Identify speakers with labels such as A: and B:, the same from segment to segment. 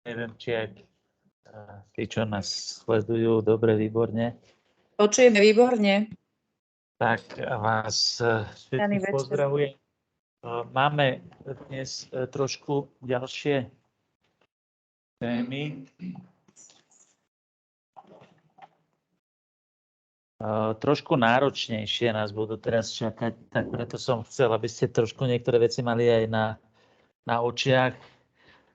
A: Neviem, či aj tí, čo nás sledujú, dobre, výborne.
B: Počujeme výborne.
A: Tak vás všetkých pozdravujem. Máme dnes trošku ďalšie témy. Trošku náročnejšie nás budú teraz čakať, tak preto som chcel, aby ste trošku niektoré veci mali aj na očiach.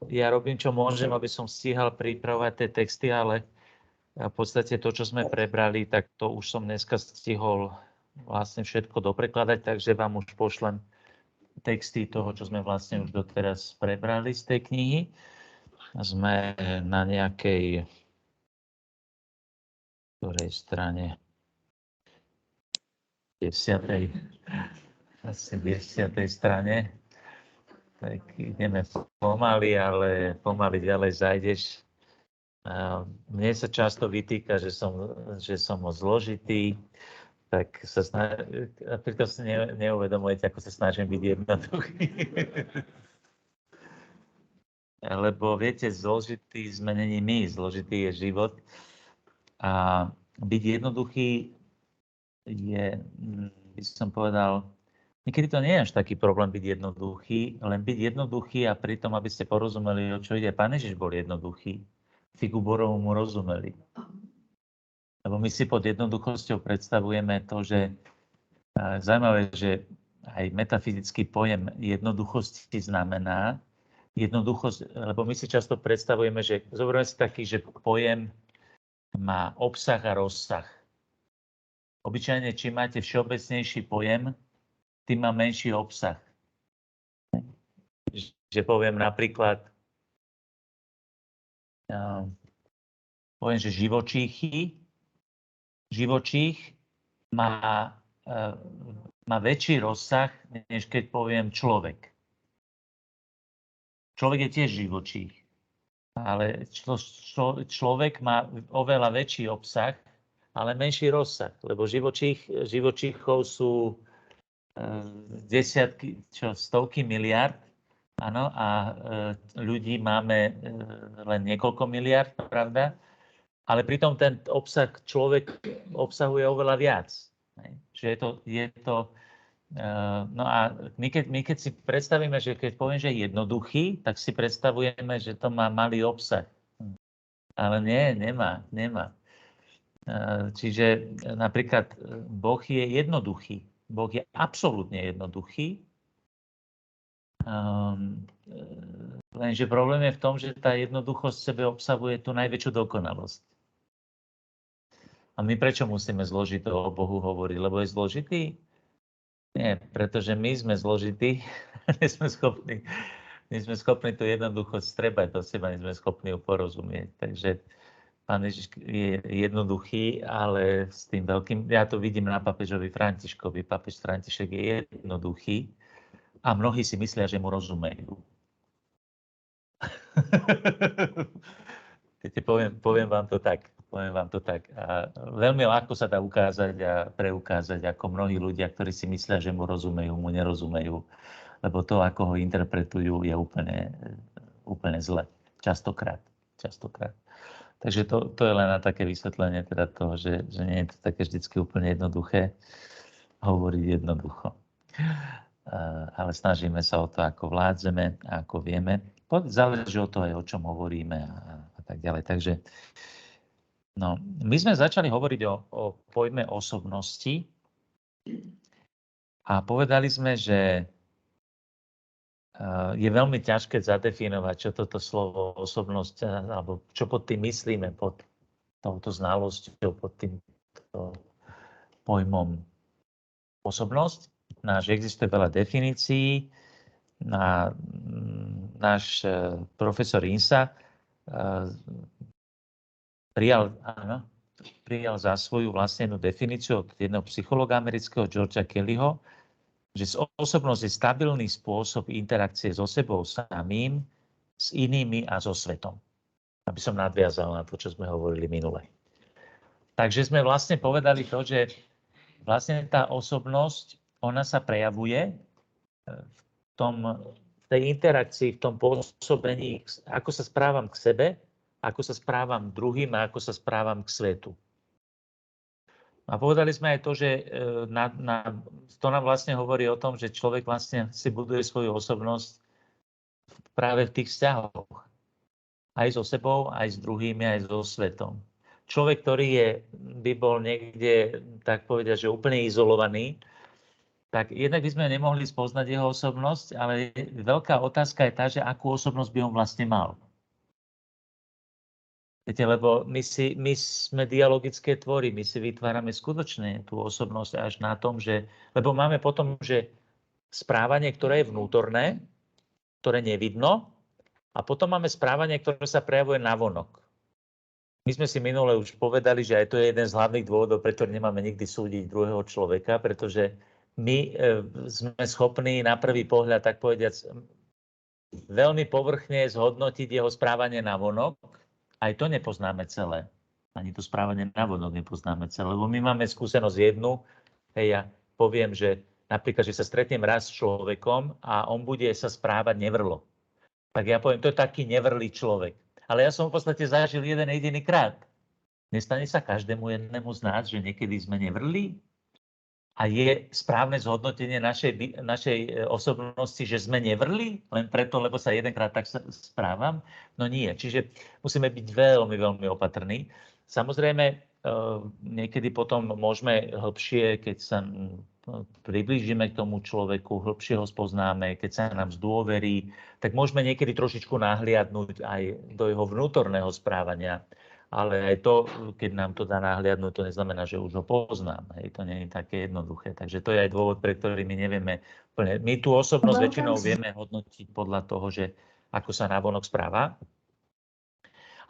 A: Ja robím, čo môžem, aby som stíhal pripravovať tie texty, ale v podstate to, čo sme prebrali, tak to už som dneska stihol vlastne všetko doprekladať, takže vám už pošlem texty toho, čo sme vlastne už doteraz prebrali z tej knihy. Sme na nejakej ktorej strane? 10. Asi 10. strane. Tak ideme pomaly, ale pomaly ďalej zajdeš. Mne sa často vytýka, že som moc zložitý, tak sa preto si neuvedomujete, ako sa snažím byť jednoduchý. Lebo viete, zložitý sme není my, zložitý je život. A byť jednoduchý je, by som povedal, niekedy to nie je až taký problém byť jednoduchý, len byť jednoduchý a pritom, aby ste porozumeli, o čo ide. Pán Ježiš bol jednoduchý, figu borovú mu rozumeli. Lebo my si pod jednoduchosťou predstavujeme to, že zaujímavé, že aj metafyzický pojem jednoduchosti znamená jednoduchosť, lebo my si často predstavujeme, že zoberme si taký, že pojem má obsah a rozsah. Obyčajne, čím máte všeobecnejší pojem, tým má menší obsah. Že poviem napríklad, poviem, že živočích má väčší rozsah, než keď poviem človek. Človek je tiež živočích, ale človek má oveľa väčší obsah, ale menší rozsah, lebo živočíchov sú stovky miliard, áno, a ľudí máme len niekoľko miliard, pravda? Ale pritom ten obsah človek obsahuje oveľa viac. Že je to no a my keď si predstavíme, že keď poviem, že je jednoduchý, tak si predstavujeme, že to má malý obsah. Ale nemá. Čiže napríklad Boh je jednoduchý. Boh je absolútne jednoduchý. Lenže problém je v tom, že tá jednoduchosť v sebe obsahuje tú najväčšiu dokonalosť. A my prečo musíme zložito o Bohu hovoriť? Lebo je zložitý? Nie, pretože my sme zložití. Nie sme schopní tú jednoduchosť strebať do seba, nie sme schopní ju porozumieť. Takže Pán Ježiš je jednoduchý, ale s tým veľkým, ja to vidím na pápežovi Františkovi. Pápež František je jednoduchý a mnohí si myslia, že mu rozumejú. Poviem vám to tak. A veľmi ľahko sa dá ukázať a preukázať, ako mnohí ľudia, ktorí si myslia, že mu rozumejú, mu nerozumejú. Lebo to, ako ho interpretujú, je úplne zle. Častokrát. Takže to je len na také vysvetlenie teda toho, že nie je to také vždycky úplne jednoduché hovoriť jednoducho. Ale snažíme sa o to, ako vládzeme a ako vieme. Záleží od toho aj, o čom hovoríme a tak ďalej. Takže no, my sme začali hovoriť o pojme osobnosti a povedali sme, že je veľmi ťažké zadefinovať, čo toto slovo osobnosť, alebo čo pod tým myslíme, pod touto znalosťou, pod týmto pojmom osobnosť. Existuje veľa definícií. Náš profesor Insa prijal za svoju vlastne jednu definíciu od jedného psychologa amerického, Georgea Kellyho, že osobnosť je stabilný spôsob interakcie so sebou samým, s inými a so svetom. Aby som nadviazal na to, čo sme hovorili minule. Takže sme vlastne povedali to, že vlastne tá osobnosť, ona sa prejavuje v tej interakcii, v tom pôsobení, ako sa správam k sebe, ako sa správam k druhým a ako sa správam k svetu. A povedali sme aj to, že to nám vlastne hovorí o tom, že človek vlastne si buduje svoju osobnosť práve v tých vzťahoch. Aj so sebou, aj s druhými, aj so svetom. Človek, ktorý by bol niekde, tak povedať, že úplne izolovaný, tak jednak by sme nemohli spoznať jeho osobnosť, ale veľká otázka je tá, že akú osobnosť by on vlastne mal. Viete, lebo my sme dialogické tvory, my si vytvárame skutočne tú osobnosť až na tom, že... Lebo máme potom, že správanie, ktoré je vnútorné, ktoré nevidno, a potom máme správanie, ktoré sa prejavuje navonok. My sme si minule už povedali, že aj to je jeden z hlavných dôvodov, prečo nemáme nikdy súdiť druhého človeka, pretože my sme schopní na prvý pohľad, tak povediac, veľmi povrchne zhodnotiť jeho správanie navonok. Aj to nepoznáme celé. Ani to správanie navonok nepoznáme celé. Lebo my máme skúsenosť jednu. Hej, ja poviem, že napríklad, že sa stretnem raz s človekom a on bude sa správať nevrlo. Tak ja poviem, to je taký nevrlý človek. Ale ja som v podstate zažil jeden jediný krát. Nestane sa každému jednému z nás, že niekedy sme nevrlí? A je správne zhodnotenie našej osobnosti, že sme nevrli, len preto, lebo sa jedenkrát tak správam? No nie. Čiže musíme byť veľmi, veľmi opatrní. Samozrejme, niekedy potom môžeme hlbšie, keď sa priblížime k tomu človeku, hlbšie ho spoznáme, keď sa nám zdôverí, tak môžeme niekedy trošičku nahliadnúť aj do jeho vnútorného správania. Ale aj to, keď nám to dá nahliadnúť, to neznamená, že už ho poznám. Hej, to nie je také jednoduché. Takže to je aj dôvod, pre ktorý my nevieme plne. My tú osobnosť väčšinou vieme hodnotiť podľa toho, že ako sa navonok správa.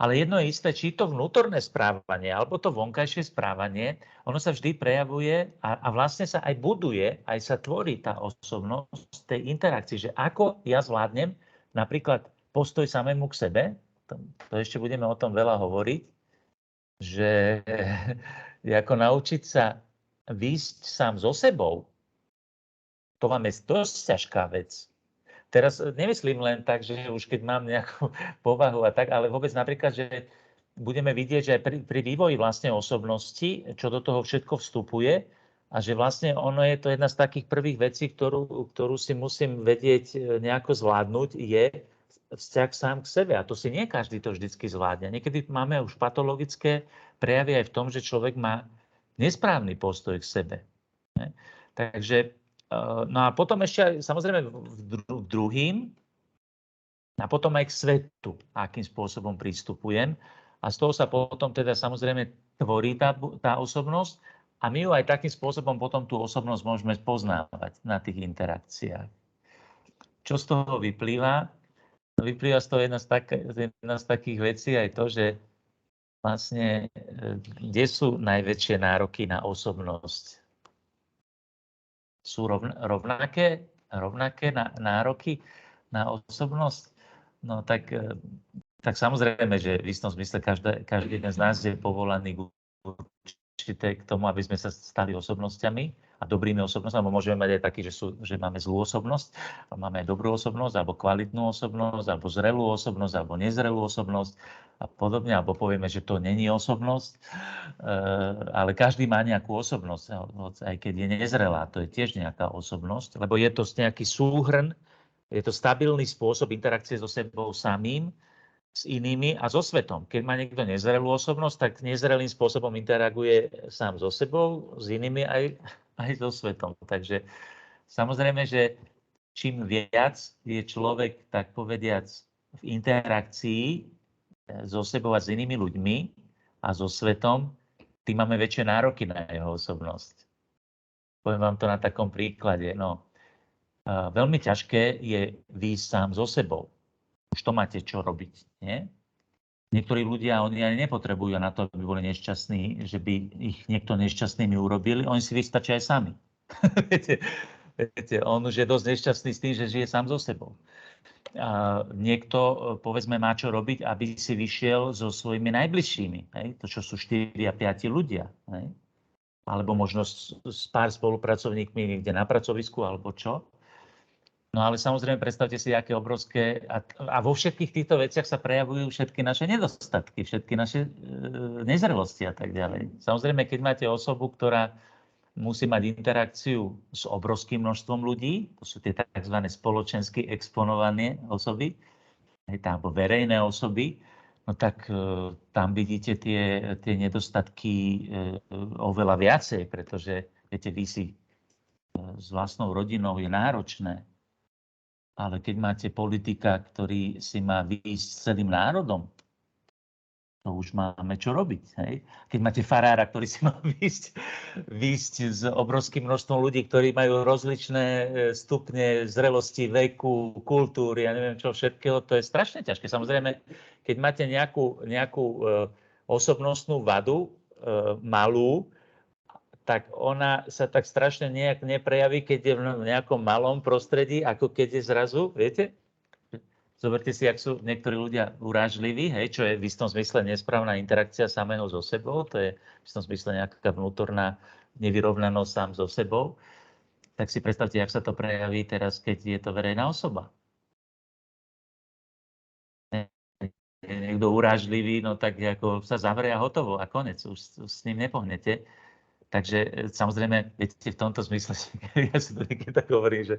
A: Ale jedno je isté, či to vnútorné správanie alebo to vonkajšie správanie, ono sa vždy prejavuje a vlastne sa aj buduje, aj sa tvorí tá osobnosť tej interakcii, že ako ja zvládnem napríklad postoj samému k sebe, to ešte budeme o tom veľa hovoriť, že ako naučiť sa výjsť sám so sebou, to máme dosť ťažká vec. Teraz nemyslím len tak, že už keď mám nejakú povahu a tak, ale vôbec napríklad, že budeme vidieť, že pri vývoji vlastne osobnosti, čo do toho všetko vstupuje a že vlastne ono je to jedna z takých prvých vecí, ktorú si musím vedieť nejako zvládnuť, je vzťah sám k sebe. A to si nie každý to vždycky zvládne. Niekedy máme už patologické prejavy aj v tom, že človek má nesprávny postoj k sebe. Takže, no a potom ešte samozrejme k druhým a potom aj k svetu, akým spôsobom pristupujem. A z toho sa potom teda samozrejme tvorí tá osobnosť a my ju aj takým spôsobom potom tú osobnosť môžeme poznávať na tých interakciách. Čo z toho vyplýva? Vyplýva z toho jedna z takých vecí aj to, že vlastne kde sú najväčšie nároky na osobnosť? Sú rovnaké nároky na osobnosť? No tak samozrejme, že v istom zmysle každý jeden z nás je povolaný k tomu, aby sme sa stali osobnosťami a dobrými osobnosťami, alebo môžeme mať aj taký, že máme zlú osobnosť, a máme aj dobrú osobnosť, alebo kvalitnú osobnosť, alebo zrelú osobnosť, alebo nezrelú osobnosť a podobne, alebo povieme, že to není osobnosť, ale každý má nejakú osobnosť, aj keď je nezrelá, to je tiež nejaká osobnosť, lebo je to nejaký súhrn, je to stabilný spôsob interakcie so sebou samým, s inými a so svetom. Keď má niekto nezrelú osobnosť, tak nezrelým spôsobom interaguje sám so sebou, s inými aj so svetom. Takže samozrejme, že čím viac je človek, tak povediac, v interakcii so sebou a s inými ľuďmi a so svetom, tým máme väčšie nároky na jeho osobnosť. Poviem vám to na takom príklade. No, veľmi ťažké je výjsť sám so sebou. Už to máte čo robiť, nie? Niektorí ľudia, oni ani nepotrebujú na to, aby boli nešťastní, že by ich niekto nešťastnými urobili. Oni si vystačia aj sami. viete, on už je dosť nešťastný s tým, že žije sám so sebou. A niekto, povedzme, má čo robiť, aby si vyšiel so svojimi najbližšími. Hej? To, čo sú 4 a 5 ľudia. Hej? Alebo možno s pár spolupracovníkmi niekde na pracovisku, alebo čo. No ale samozrejme, predstavte si, aké obrovské... A vo všetkých týchto veciach sa prejavujú všetky naše nedostatky, všetky naše nezrelosti a tak ďalej. Samozrejme, keď máte osobu, ktorá musí mať interakciu s obrovským množstvom ľudí, to sú tie tzv. Spoločensky exponované osoby, alebo verejné osoby, no tak tam vidíte tie nedostatky oveľa viacej, pretože viete, vy si s vlastnou rodinou je náročné, ale keď máte politika, ktorý si má výjsť s celým národom, to už máme čo robiť. Hej? Keď máte farára, ktorý si má výjsť s obrovským množstvom ľudí, ktorí majú rozličné stupne zrelosti, veku, kultúry, ja neviem čo všetkého, to je strašne ťažké. Samozrejme, keď máte nejakú osobnostnú vadu, malú, tak ona sa tak strašne nejak neprejaví, keď je v nejakom malom prostredí, ako keď je zrazu, viete? Zoberte si, ak sú niektorí ľudia urážliví, hej, čo je v istom zmysle nesprávna interakcia samého so sebou, to je v istom zmysle nejaká vnútorná nevyrovnanosť sám so sebou, tak si predstavte, jak sa to prejaví teraz, keď je to verejná osoba. Je niekto urážlivý, no tak ako sa zavrie a hotovo a konec, už s ním nepohnete. Takže samozrejme, viete, v tomto zmysle, ja si to niekedy tak hovorím, že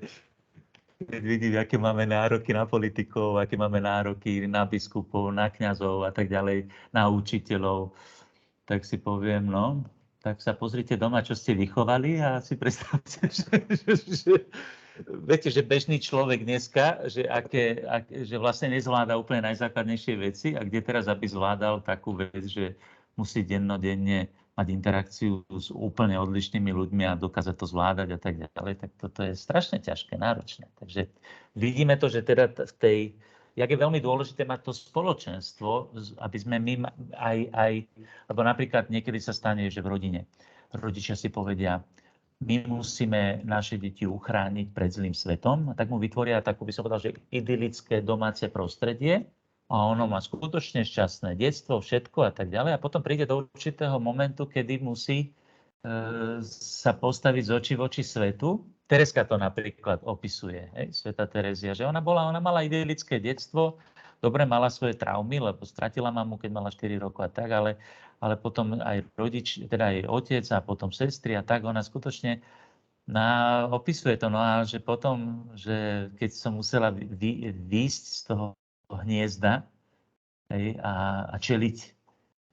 A: keď vidím, aké máme nároky na politikov, aké máme nároky na biskupov, na kňazov a tak ďalej, na učiteľov, tak si poviem, no, tak sa pozrite doma, čo ste vychovali a si predstavte, viete, že bežný človek dneska, že vlastne nezvláda úplne najzákladnejšie veci a kde teraz, aby zvládal takú vec, že musí dennodenne mať interakciu s úplne odlišnými ľuďmi a dokázať to zvládať a tak ďalej, tak toto je strašne ťažké, náročné. Takže vidíme to, že teda jak je veľmi dôležité mať to spoločenstvo, aby sme my lebo napríklad niekedy sa stane, že v rodine rodičia si povedia, my musíme naše deti uchrániť pred zlým svetom, a tak mu vytvoria takú, by som povedal, že idylické domáce prostredie, a ono má skutočne šťastné detstvo, všetko a tak ďalej. A potom príde do určitého momentu, kedy musí sa postaviť z očí v oči svetu. Tereska to napríklad opisuje, hej, Svätá Terezia, že ona mala idylické detstvo, dobre mala svoje traumy, lebo stratila mamu, keď mala 4 rokov a tak, ale potom aj rodič, teda aj otec a potom sestry a tak, ona skutočne opisuje to. No a že potom, že keď som musela výjsť z toho hniezda, hej, a čeliť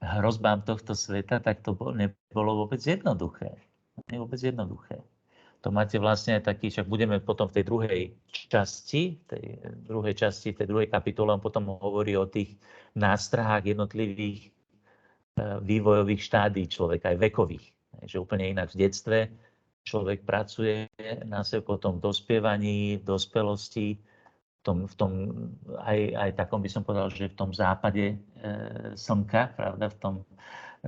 A: hrozbám tohto sveta, tak to nebolo vôbec jednoduché. Vôbec jednoduché. To máte vlastne taký, však budeme potom v tej druhej časti, tej druhej kapitole, on potom hovorí o tých nástrahách jednotlivých vývojových štádí človeka, aj vekových. Že úplne inak v detstve človek pracuje na sebe, potom v dospievaní, v dospelosti, v tom aj takom by som povedal, že v tom západe slnka, pravda, v tom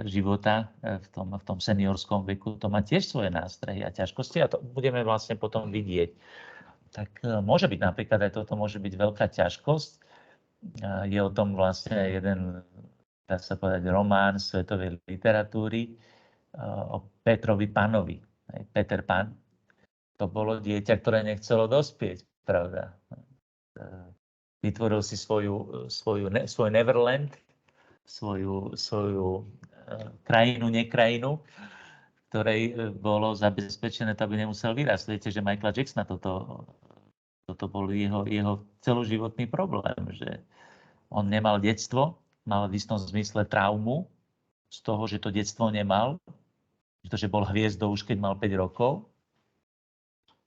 A: života, v tom seniorskom veku, to má tiež svoje nástrahy a ťažkosti a to budeme vlastne potom vidieť. Tak môže byť napríklad, aj toto môže byť veľká ťažkosť. Je o tom vlastne jeden, dá sa povedať, román svetovej literatúry o Petrovi Panovi. Peter Pan. To bolo dieťa, ktoré nechcelo dospieť, pravda. Vytvoril si svoj Neverland, svoju krajinu, nekrajinu, ktorej bolo zabezpečené, aby nemusel vyrásť. Viete, že Michaela Jacksona toto bol jeho celoživotný problém, že on nemal detstvo, mal v istom zmysle traumu z toho, že to detstvo nemal, pretože bol hviezdou už keď mal 5 rokov,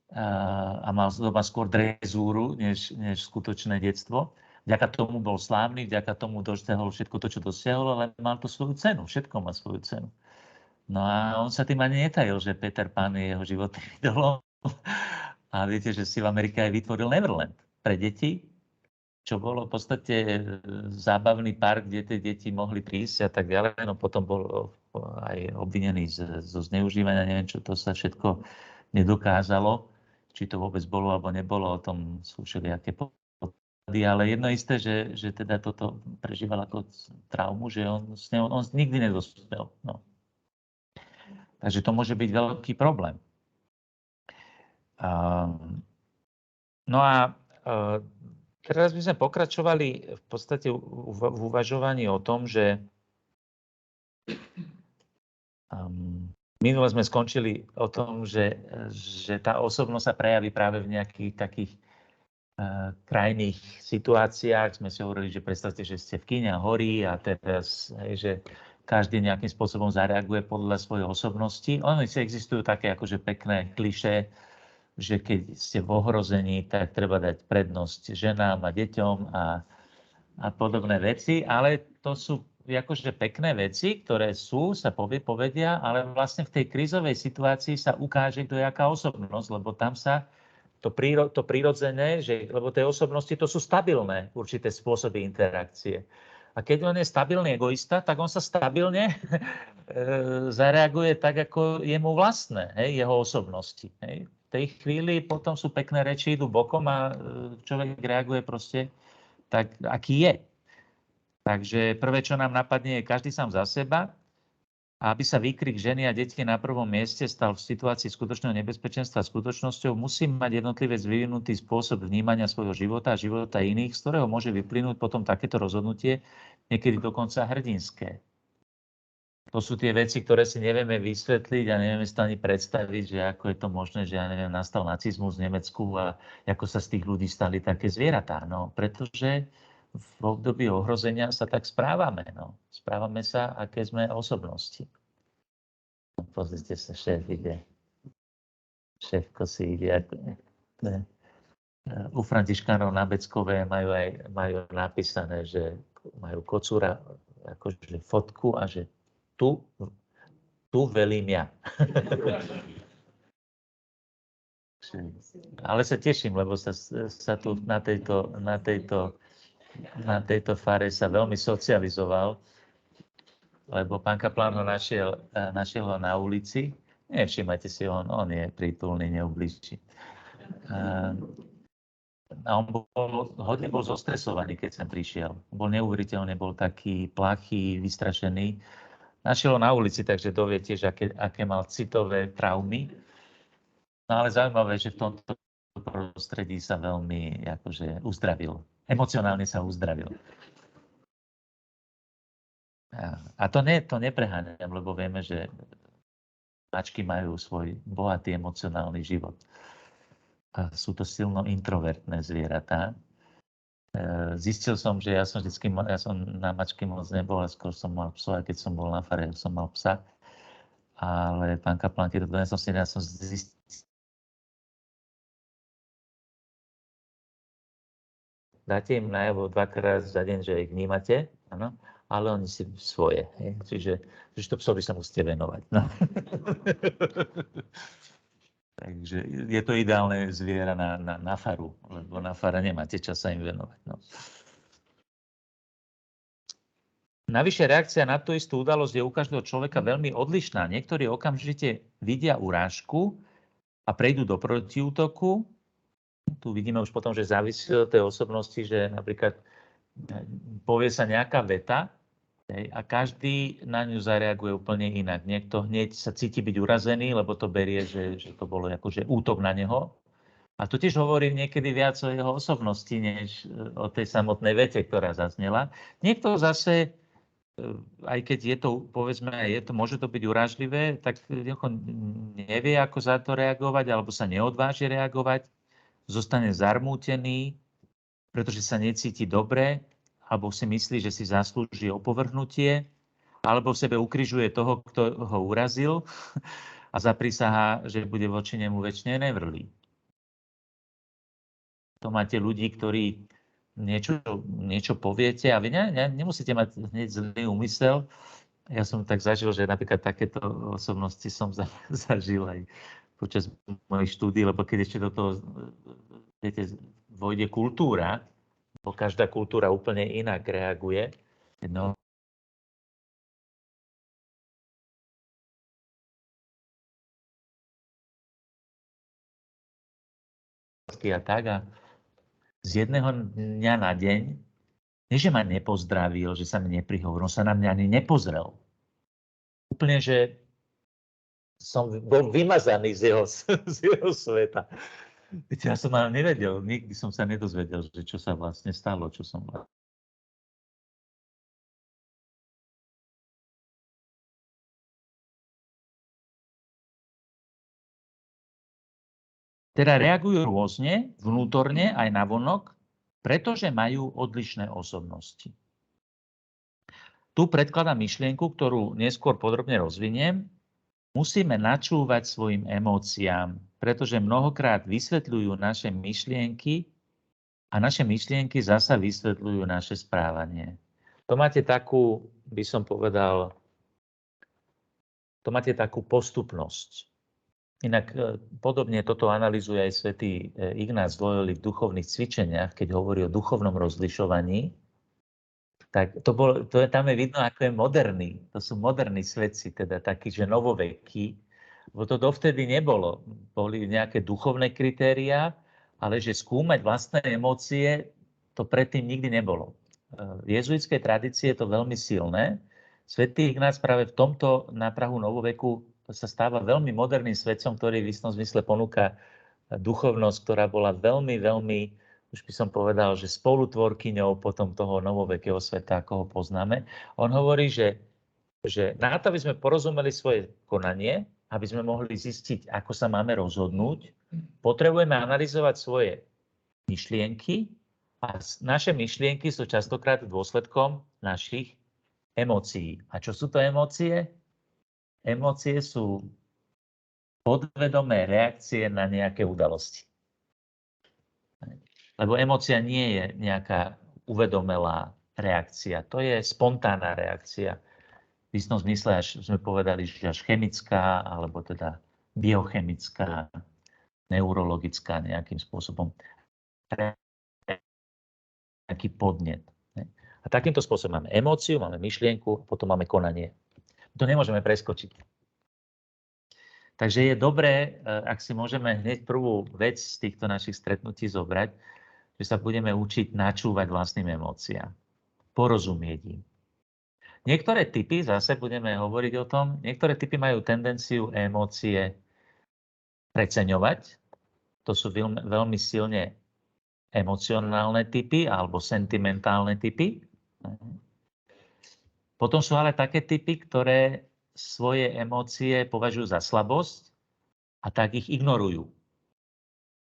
A: a mal doma skôr drezúru, než skutočné detstvo. Vďaka tomu bol slávny, vďaka tomu dosiahol všetko to, čo dosiahol, ale mal to svoju cenu, všetko má svoju cenu. No a on sa tým ani netajil, že Peter Pan je jeho životným idolom. A viete, že si v Amerike aj vytvoril Neverland pre deti, čo bolo v podstate zábavný park, kde tie deti mohli prísť a tak ďalej. No potom bol aj obvinený zo zneužívania, neviem, čo to sa všetko nedokázalo. Či to vôbec bolo, alebo nebolo, o tom sú všelijaké podklady, ale jedno isté, že teda toto prežíval ako traumu, že on nikdy nedospel. No. Takže to môže byť veľký problém. No a teraz by sme pokračovali v podstate v uvažovaní o tom, že minule sme skončili o tom, že tá osobnosť sa prejaví práve v nejakých takých krajných situáciách. Sme si hovorili, že predstavte, že ste v kine a horí a teraz, že každý nejakým spôsobom zareaguje podľa svojej osobnosti. Ono si existujú také akože pekné klišé, že keď ste v ohrození, tak treba dať prednosť ženám a deťom a podobné veci, ale to sú akože pekné veci, ktoré sa povedia, ale vlastne v tej krízovej situácii sa ukáže, kto je aká osobnosť, lebo tam sa to prirodzené, lebo tie osobnosti to sú stabilné určité spôsoby interakcie. A keď on je stabilný egoista, tak on sa stabilne zareaguje tak, ako je mu vlastné, jeho osobnosti. Hej. V tej chvíli potom sú pekné reči, idú bokom a človek reaguje proste tak, aký je. Takže prvé, čo nám napadne, je každý sám za seba. A aby sa výkrik ženy a detí na prvom mieste stal v situácii skutočného nebezpečenstva skutočnosťou, musí mať jednotlivec vyvinutý spôsob vnímania svojho života a života iných, z ktorého môže vyplynúť potom takéto rozhodnutie, niekedy dokonca hrdinské. To sú tie veci, ktoré si nevieme vysvetliť a nevieme si to ani predstaviť, že ako je to možné, že nastal nacizmus v Nemecku a ako sa z tých ľudí stali také zvieratá. No, pretože v období ohrozenia sa tak správame. No. Správame sa, aké sme osobnosti. Pozrite sa, šéf ide. Šéfko si ide. U Františkánov na Beckové majú napísané, že majú kocúra akože fotku a že tu velím ja. Ale sa teším, lebo sa tu na tejto fare sa veľmi socializoval, lebo pán kaplán ho našiel ho na ulici. Nevšimajte si, on je prítulný, neublíži. A on hodne bol zostresovaný, keď sem prišiel. Bol neuveriteľne, bol taký plachý, vystrašený. Našiel ho na ulici, takže dovie tiež, aké mal citové traumy. No ale zaujímavé, že v tomto prostredí sa veľmi akože uzdravil. Emocionálne sa uzdravil. A to nepreháňam, lebo vieme, že mačky majú svoj bohatý emocionálny život. A sú to silno introvertné zvieratá. Zistil som, že ja som na mačky moc nebol, a skôr som mal psa, a keď som bol na fare, som mal psa. Ale pán kaplán, keď to donesol si, ja som zistil, dáte im najavo 2-krát za deň, že ich vnímate, áno, ale oni si svoje. Čiže to psovi sa musíte venovať. No. Takže je to ideálne zviera na faru, lebo na fare nemáte čas sa im venovať. No. Navyše reakcia na tú istú udalosť je u každého človeka veľmi odlišná. Niektorí okamžite vidia urážku a prejdú do protiútoku. Tu vidíme už potom, že závisí od tej osobnosti, že napríklad povie sa nejaká veta, a každý na ňu zareaguje úplne inak. Niekto hneď sa cíti byť urazený, lebo to berie, že to bolo akože útok na neho. A to tiež hovorí niekedy viac o jeho osobnosti, než o tej samotnej vete, ktorá zaznela. Niekto zase, aj keď je to, povedzme, môže to byť urážlivé, tak nevie, ako za to reagovať, alebo sa neodváži reagovať, zostane zarmútený, pretože sa necíti dobre, alebo si myslí, že si zaslúži opovrhnutie, alebo v sebe ukrižuje toho, kto ho urazil a zaprisahá, že bude voči nemu večne nevrlý. To máte ľudí, ktorí niečo poviete a vy nemusíte mať hneď zlý úmysel. Ja som tak zažil, že napríklad takéto osobnosti som zažil aj počas mojich štúdií, lebo keď ešte do toho vojde kultúra, bo každá kultúra úplne inak reaguje. No. A tak a z jedného dňa na deň, nie že ma nepozdravil, že sa mi neprihovoril, on sa na mňa ani nepozrel. Úplne, že som bol vymazaný z jeho sveta. Viete, ja som ale nevedel, nikdy som sa nedozvedel, že čo sa vlastne stalo, čo som vlastne. Teda reagujú rôzne, vnútorne aj navonok, pretože majú odlišné osobnosti. Tu predkladám myšlienku, ktorú neskôr podrobne rozviniem. Musíme načúvať svojim emóciám, pretože mnohokrát vysvetľujú naše myšlienky a naše myšlienky zasa vysvetľujú naše správanie. To máte takú, by som povedal, to máte takú postupnosť. Inak podobne toto analyzuje aj svätý Ignác Loyoli v duchovných cvičeniach, keď hovorí o duchovnom rozlišovaní. Tak tam je vidno, ako je moderný. To sú moderní svetci, teda takí, že novovekí. Bo to dovtedy nebolo. Boli nejaké duchovné kritériá, ale že skúmať vlastné emócie, to predtým nikdy nebolo. V jezuitskej tradícii je to veľmi silné. Svätý Ignác práve v tomto na prahu novoveku sa stáva veľmi moderným svetcom, ktorý v istom zmysle ponúka duchovnosť, ktorá bola veľmi, veľmi, už by som povedal, že spolutvorkyňou potom toho novovekého sveta, ako ho poznáme. On hovorí, že na to, aby sme porozumeli svoje konanie, aby sme mohli zistiť, ako sa máme rozhodnúť, potrebujeme analyzovať svoje myšlienky a naše myšlienky sú častokrát dôsledkom našich emócií. A čo sú to emócie? Emócie sú podvedomé reakcie na nejaké udalosti. Lebo emócia nie je nejaká uvedomelá reakcia. To je spontánna reakcia. V istom zmysle, až sme povedali, že až chemická, alebo teda biochemická, neurologická nejakým spôsobom. Nejaký podnet. A takýmto spôsobom máme emóciu, máme myšlienku, potom máme konanie. To nemôžeme preskočiť. Takže je dobré, ak si môžeme hneď prvú vec z týchto našich stretnutí zobrať, že sa budeme učiť načúvať vlastným emóciám. Porozumieť im. Niektoré typy, zase budeme hovoriť o tom, niektoré typy majú tendenciu emócie preceňovať. To sú veľmi silne emocionálne typy alebo sentimentálne typy. Potom sú ale také typy, ktoré svoje emócie považujú za slabosť a tak ich ignorujú.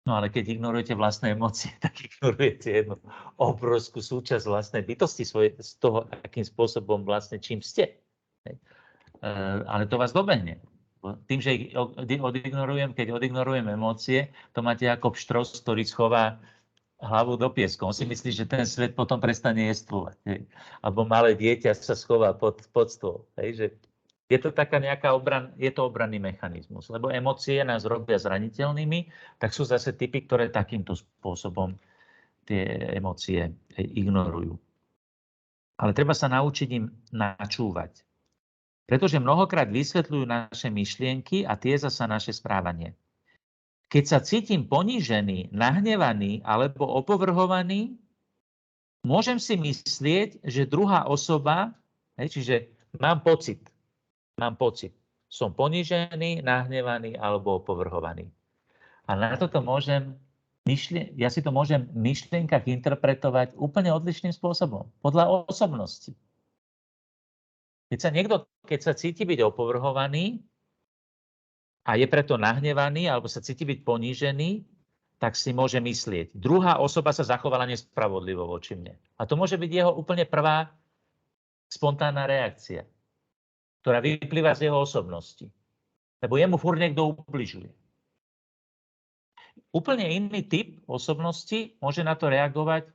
A: No ale keď ignorujete vlastné emócie, tak ignorujete jednu obrovskú súčasť vlastnej bytosti, z toho, akým spôsobom vlastne čím ste. Ale to vás dobehne. Tým, že ich odignorujem, keď odignorujem emócie, to máte ako pštros, ktorý schová hlavu do piesku. On si myslí, že ten svet potom prestane jestvovať. Alebo malé dieťa sa schová pod stôl. Že je to taká nejaká obranný mechanizmus. Lebo emócie nás robia zraniteľnými, tak sú zase typy, ktoré takýmto spôsobom tie emócie ignorujú. Ale treba sa naučiť im načúvať. Pretože mnohokrát vysvetľujú naše myšlienky a tie zasa naše správanie. Keď sa cítim ponížený, nahnevaný alebo opovrhovaný, môžem si myslieť, že druhá osoba, čiže mám pocit, som ponížený, nahnevaný alebo opovrhovaný. A na toto ja si to môžem v myšlienkach interpretovať úplne odlišným spôsobom, podľa osobnosti. Keď sa cíti byť opovrhovaný a je preto nahnevaný alebo sa cíti byť ponížený, tak si môže myslieť, druhá osoba sa zachovala nespravodlivo voči mne. A to môže byť jeho úplne prvá spontánna reakcia, ktorá vyplýva z jeho osobnosti. Lebo jemu furt niekto ubližuje. Úplne iný typ osobnosti môže na to reagovať,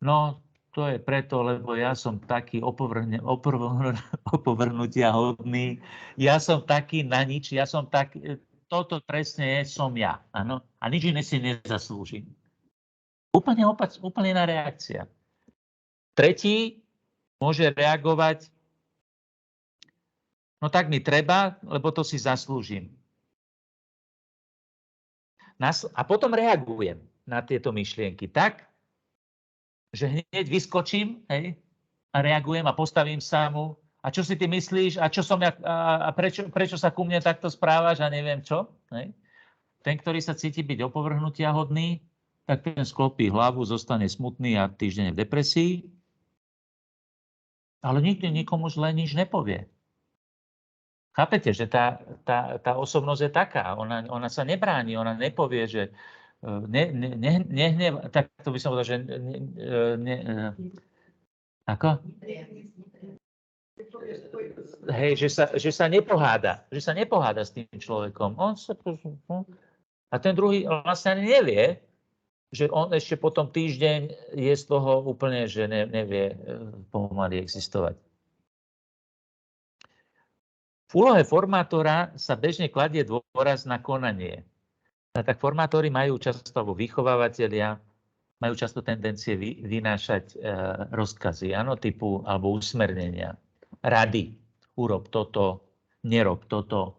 A: no to je preto, lebo ja som taký opovrhnutia hodný, ja som taký na nič, toto presne som ja. Áno? A nič iné si nezaslúžim. Úplne iná reakcia. Tretí môže reagovať, no tak mi treba, lebo to si zaslúžim. A potom reagujem na tieto myšlienky tak, že hneď vyskočím a reagujem a postavím sa mu. A čo si ty myslíš? A čo som ja? A prečo sa ku mne takto správaš? A neviem čo. ten, ktorý sa cíti byť opovrhnutia hodný, tak ten sklopí hlavu, zostane smutný a týždeň v depresii, ale nikdy nikomu zle nič nepovie. Chápete, že tá osobnosť je taká, ona sa nebráni, ona nepovie, že tak to by som povedal, že ako? Hej, že sa nepoháda s tým človekom. A ten druhý vlastne ani nevie, že on ešte potom týždeň je z toho úplne, že nevie pomaly existovať. V úlohe formátora sa bežne kladie dôraz na konanie. A tak formátori majú často, alebo vychovávateľia, majú často tendencie vynášať rozkazy, áno, typu, alebo usmernenia, rady, urob toto, nerob toto,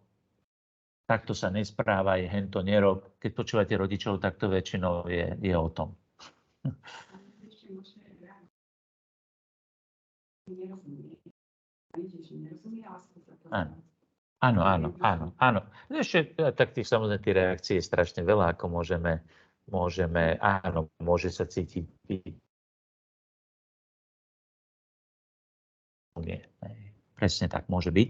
A: takto sa nesprávaj, hento nerob. Keď počúvate rodičov, tak to väčšinou je o tom. Áno. Ešte tak tých samozrejme tých reakcií je strašne veľa, ako môže sa cítiť byť. Nie, presne tak, môže byť.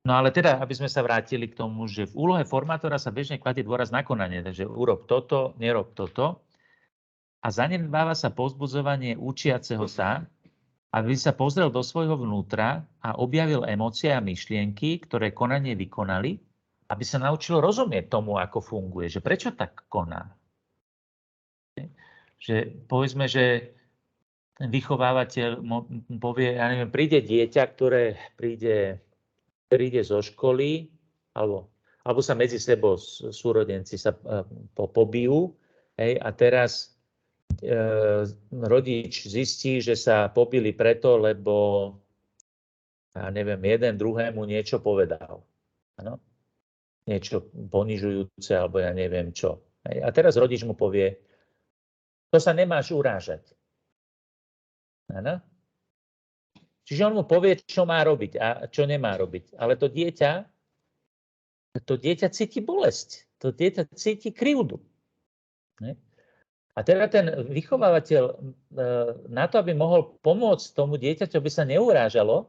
A: No ale teda, aby sme sa vrátili k tomu, že v úlohe formátora sa bežne kladie dôraz na konanie, takže urob toto, nerob toto. A zanedbáva sa povzbudzovanie učiaceho sa, aby sa pozrel do svojho vnútra a objavil emócie a myšlienky, ktoré konanie vykonali, aby sa naučil rozumieť tomu, ako funguje, že prečo tak koná. Že povedzme, že ten vychovávateľ povie, ja neviem, príde dieťa, ktoré príde zo školy, alebo sa medzi sebou súrodenci sa pobijú, hej, a teraz rodič zistí, že sa pobili preto, lebo ja neviem, jeden druhému niečo povedal. Ano? Niečo ponižujúce, alebo ja neviem čo. Hej. A teraz rodič mu povie, to sa nemáš urážať. Ano? Čiže on mu povie, čo má robiť a čo nemá robiť. Ale to dieťa cíti bolesť. To dieťa cíti krivdu. Hej. A teda ten vychovávateľ na to, aby mohol pomôcť tomu dieťaťu, aby sa neurážalo,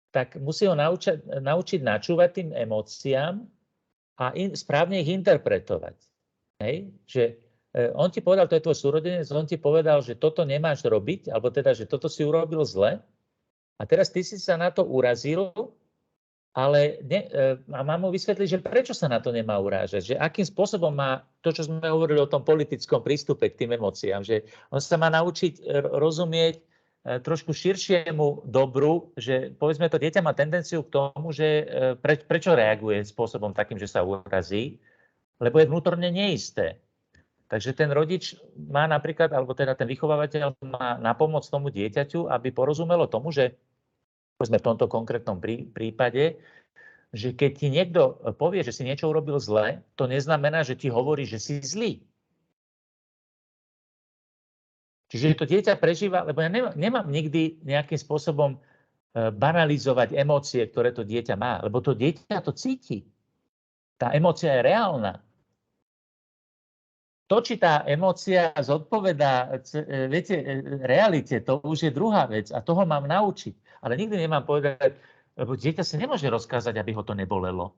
A: tak musí ho naučiť načúvať tým emóciám a správne ich interpretovať. Hej? Že on ti povedal, to je tvoj súrodenec, on ti povedal, že toto nemáš robiť, alebo teda, že toto si urobil zle. A teraz ty si sa na to urazil, ale a mám mu vysvetliť, že prečo sa na to nemá urážať, že akým spôsobom má to, čo sme hovorili o tom politickom prístupe k tým emóciám, že on sa má naučiť rozumieť trošku širšiemu dobru, že povedzme to dieťa má tendenciu k tomu, že prečo reaguje spôsobom takým, že sa urazí, lebo je vnútorne neisté. Takže ten rodič má napríklad, alebo teda ten vychovávateľ má napomôcť tomu dieťaťu, aby porozumelo tomu, že povedzme v tomto konkrétnom prípade, že keď ti niekto povie, že si niečo urobil zle, to neznamená, že ti hovorí, že si zlý. Čiže to dieťa prežíva, lebo ja nemám nikdy nejakým spôsobom banalizovať emócie, ktoré to dieťa má, lebo to dieťa to cíti. Tá emócia je reálna. To, či tá emócia zodpovedá realite, to už je druhá vec a toho mám naučiť. Ale nikdy nemám povedať, lebo dieťa sa nemôže rozkázať, aby ho to nebolelo.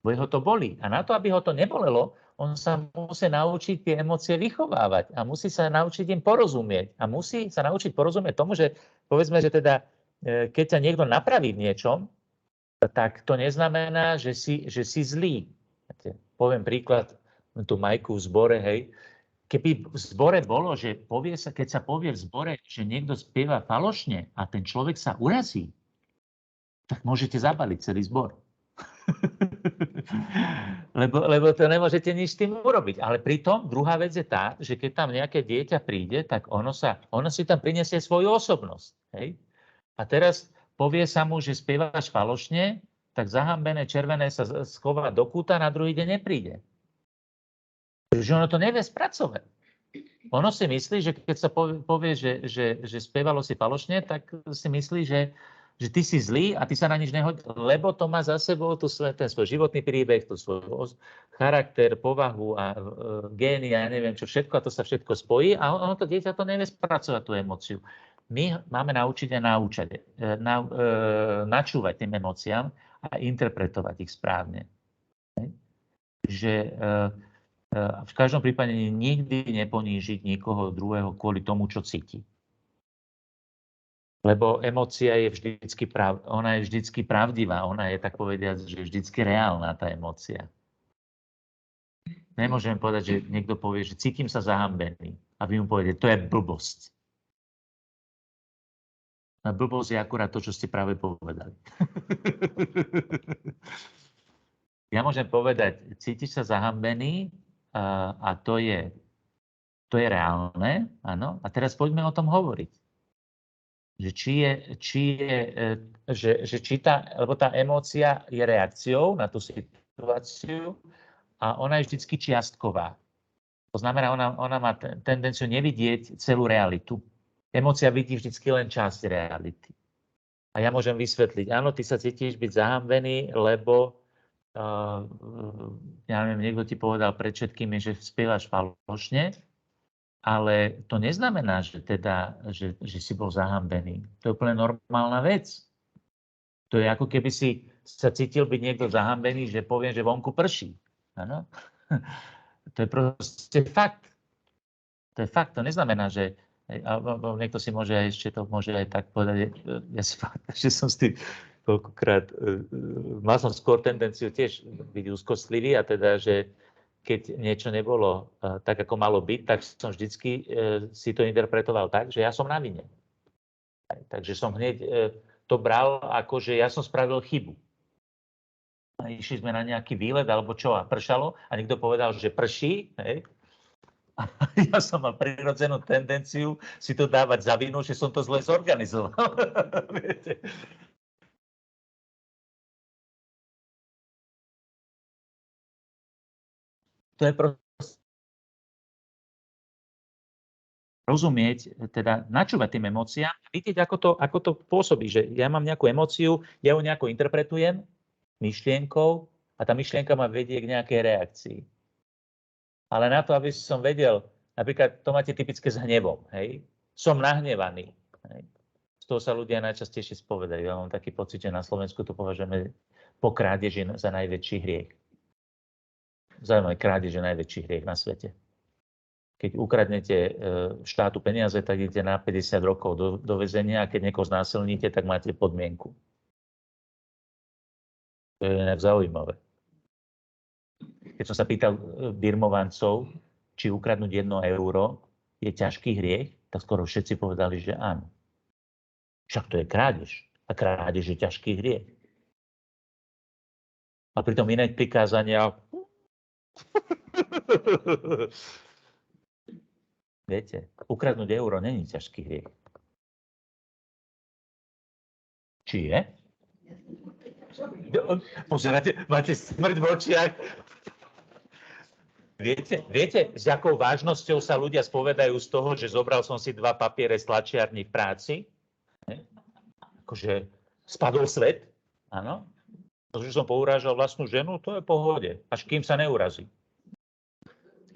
A: Bo ho to bolí. A na to, aby ho to nebolelo, on sa musí naučiť tie emócie vychovávať a musí sa naučiť im porozumieť. A musí sa naučiť porozumieť tomu, že povedzme, že teda, keď sa niekto napraví v niečom, tak to neznamená, že si zlý. Poviem príklad, tú Majku v zbore, hej. Keby v zbore bolo, že keď sa povie v zbore, že niekto spieva falošne a ten človek sa urazí, tak môžete zabaliť celý zbor. lebo to nemôžete nič s tým urobiť. Ale pritom druhá vec je tá, že keď tam nejaké dieťa príde, tak ono si tam prinesie svoju osobnosť. Hej. A teraz povie sa mu, že spievaš falošne, tak zahambené červené sa schová do kúta, na druhý deň nepríde. Že ono to nevie spracovať. Ono si myslí, že keď sa povie, že spievalo si falošne, tak si myslí, že že ty si zlý a ty sa na nič nehodí, lebo to má za sebou ten svoj životný príbeh, tú svoj charakter, povahu a gény a ja neviem čo všetko, a to sa všetko spojí a ono to dieťa to nevie spracovať tú emóciu. My máme naučiť a načúvať tým emóciám a interpretovať ich správne. Že v každom prípade nikdy neponížiť nikoho druhého kvôli tomu, čo cíti. Lebo emócia je vždycky ona je vždycky pravdivá, ona je tak povediať, že je vždycky reálna tá emócia. Nemôžem povedať, že niekto povie, že cítim sa zahambený a vy mu poviete, to je blbosť. A blbosť je akurát to, čo ste práve povedali. Ja môžem povedať, cítiš sa zahambený a to je reálne, áno. A teraz poďme o tom hovoriť. Že či tá emócia je reakciou na tú situáciu a ona je vždycky čiastková. To znamená, ona má tendenciu nevidieť celú realitu. Emócia vidí vždycky len časť reality. A ja môžem vysvetliť, áno, ty sa cítiš byť zahambený, lebo ja neviem, niekto ti povedal pred všetkými, že spievaš falošne, ale to neznamená, že si bol zahambený. To je úplne normálna vec. To je ako keby si sa cítil byť niekto zahambený, že poviem, že vonku prší. Áno? To je proste fakt. To je fakt. To neznamená, že niekto si môže ešte to môže aj tak povedať. Ja si pamätám, že som s tým koľkokrát mal som skôr tendenciu tiež byť úzkostlivý a teda, že keď niečo nebolo tak, ako malo byť, tak som vždycky si to interpretoval tak, že ja som na vine. Takže som hneď to bral ako, že ja som spravil chybu. A išli sme na nejaký výlet alebo čo a pršalo a niekto povedal, že prší. Hej? A ja som mal prirodzenú tendenciu si to dávať za vinu, že som to zle zorganizoval. Viete? To je proste rozumieť, teda načúvať tým emóciám a vidieť, ako to pôsobí, že ja mám nejakú emóciu, ja ju nejako interpretujem myšlienkou a tá myšlienka ma vedie k nejakej reakcii. Ale na to, aby som vedel, napríklad to máte typické s hnevom, hej? Som nahnevaný. Hej? Z toho sa ľudia najčastejšie spovedajú. Ja mám taký pocit, že na Slovensku to považujeme po krádeži za najväčší hriech. Zaujímavé, krádež je najväčší hriech na svete. Keď ukradnete štátu peniaze, tak idete na 50 rokov do väzenia a keď niekoho znásilníte, tak máte podmienku. To je nejak zaujímavé. Keď som sa pýtal birmovancov, či ukradnúť 1 euro je ťažký hriech, tak skoro všetci povedali, že áno. Však to je krádež. A krádež je ťažký hriech. A pritom iné prikázania... Viete, ukradnúť euro není ťažký hriech. Či je? Pozeráte, máte smrť v očiach. Viete, s akou vážnosťou sa ľudia spovedajú z toho, že zobral som si 2 papiere z tlačiarny v práci? Akože spadol svet? Áno. To, že som pourážal vlastnú ženu, to je v pohode. Až kým sa neurazí.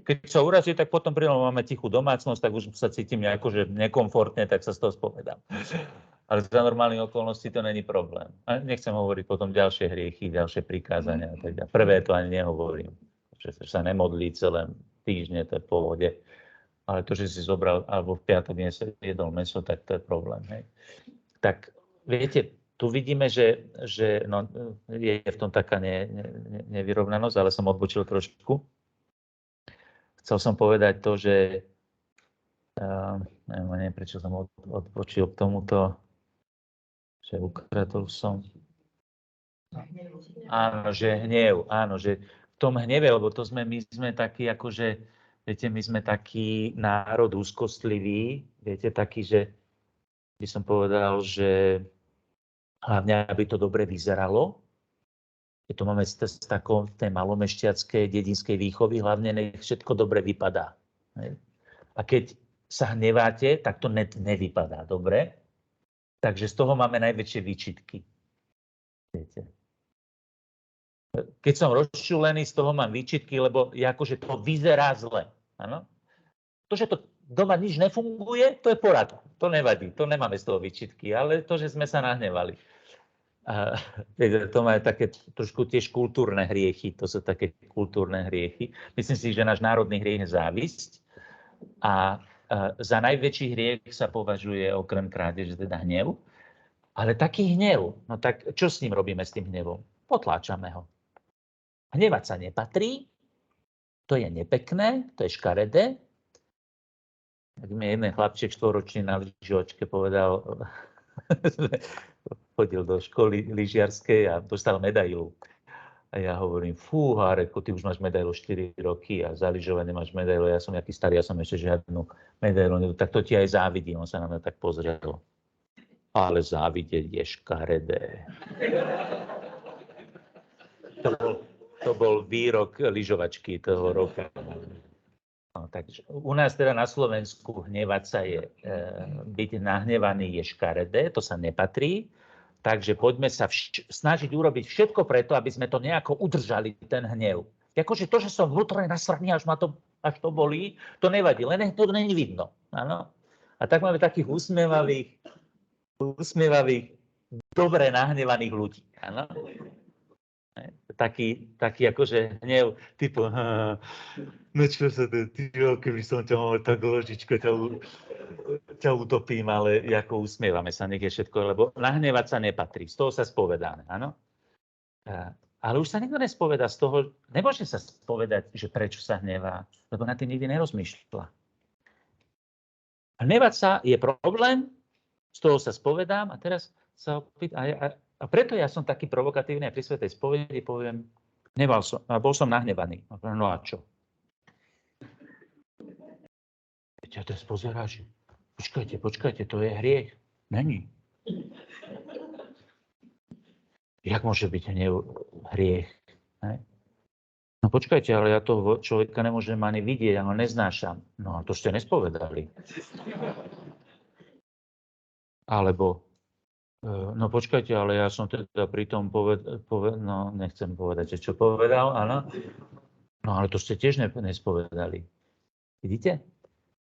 A: Keď sa urazí, tak potom máme tichú domácnosť, tak už sa cítim nejako, že nekomfortne, tak sa z toho spovedám. Ale za normálnych okolností to není problém. A nechcem hovoriť potom ďalšie hriechy, ďalšie prikázania. Teda. Prvé to ani nehovorím. Že sa nemodlí celé týždne, to je v pohode. Ale to, že si zobral, alebo v piatok jedol mäso, tak to je problém. Hej. Tak viete, tu vidíme, že no, je v tom taká nevyrovnanosť, ale som odbočil trošku. Chcel som povedať to, že neviem, prečo som odbočil k tomuto, že ukradol som. Áno, že hnev, áno, že v tom hneve, lebo to my sme takí, akože, viete, my sme taký národ úzkostlivý, viete, taký, že by som povedal, že hlavne, aby to dobre vyzeralo. Tu máme z tej malomešťackej dedinskej výchovy, hlavne nech všetko dobre vypadá. Hej. A keď sa hneváte, tak to nevypadá dobre. Takže z toho máme najväčšie výčitky. Viete. Keď som rozčúlený, z toho mám výčitky, lebo akože to vyzerá zle. Áno? To, že to doma nič nefunguje, to je poriadku. To nevadí, to nemáme z toho výčitky, ale to, že sme sa nahnevali. A to má také trošku tiež kultúrne hriechy, to sú také kultúrne hriechy. Myslím si, že náš národný hriech je závisť a za najväčší hriech sa považuje okrem krádeže teda hnev. Ale taký hnev, no tak čo s ním robíme, s tým hnevom? Potláčame ho. Hnevať sa nepatrí, to je nepekné, to je škaredé. Tak mi jeden chlapček 4-ročný na lyžovačke povedal, chodil do školy lyžiarskej a dostal medailu. A ja hovorím, fúha, reko, ty už máš medailu 4 roky a za lyžovanie máš medailu, ja som nejaký starý, ja som ešte žiadnu medailu, tak to ti aj závidí. On sa na mňa tak pozrel. Ale závidieť je škaredé. To bol výrok lyžovačky toho roka. No, takže u nás teda na Slovensku hnevať sa je, byť nahnevaný je škaredé, to sa nepatrí. Takže poďme sa snažiť urobiť všetko preto, aby sme to nejako udržali, ten hnev. Akože to, že som vnútorne nasraný, až to bolí, to nevadí, len to není vidno. Áno? A tak máme takých usmievavých, dobre nahnevaných ľudí. Áno? Taký akože hnev, typu, no čo sa to, keby som ťa mal tak ložičko, ťa utopím, ale ako usmievame sa, nech je všetko, lebo nahnevať sa nepatrí, z toho sa spovedáme, áno? Ale už sa nikto nespovedá z toho, nemôže sa spovedať, že prečo sa hnevá, lebo na tým nikdy nerozmýšľa. Hnevať sa je problém, z toho sa spovedám a teraz sa opýtam, a preto ja som taký provokatívny a pri svätej spovedi poviem, hneval som, a bol som nahnevaný. No a čo? Ja teraz pozeráš, počkajte, to je hriech. Není. Jak môže byť hnev hriech? Ne? No počkajte, ale ja toho človeka nemôžem ani vidieť, ja ho neznášam. No a to ste nespovedali. Alebo no počkajte, ale ja som teda pri tom no nechcem povedať, že čo povedal, áno. No ale to ste tiež nespovedali. Vidíte?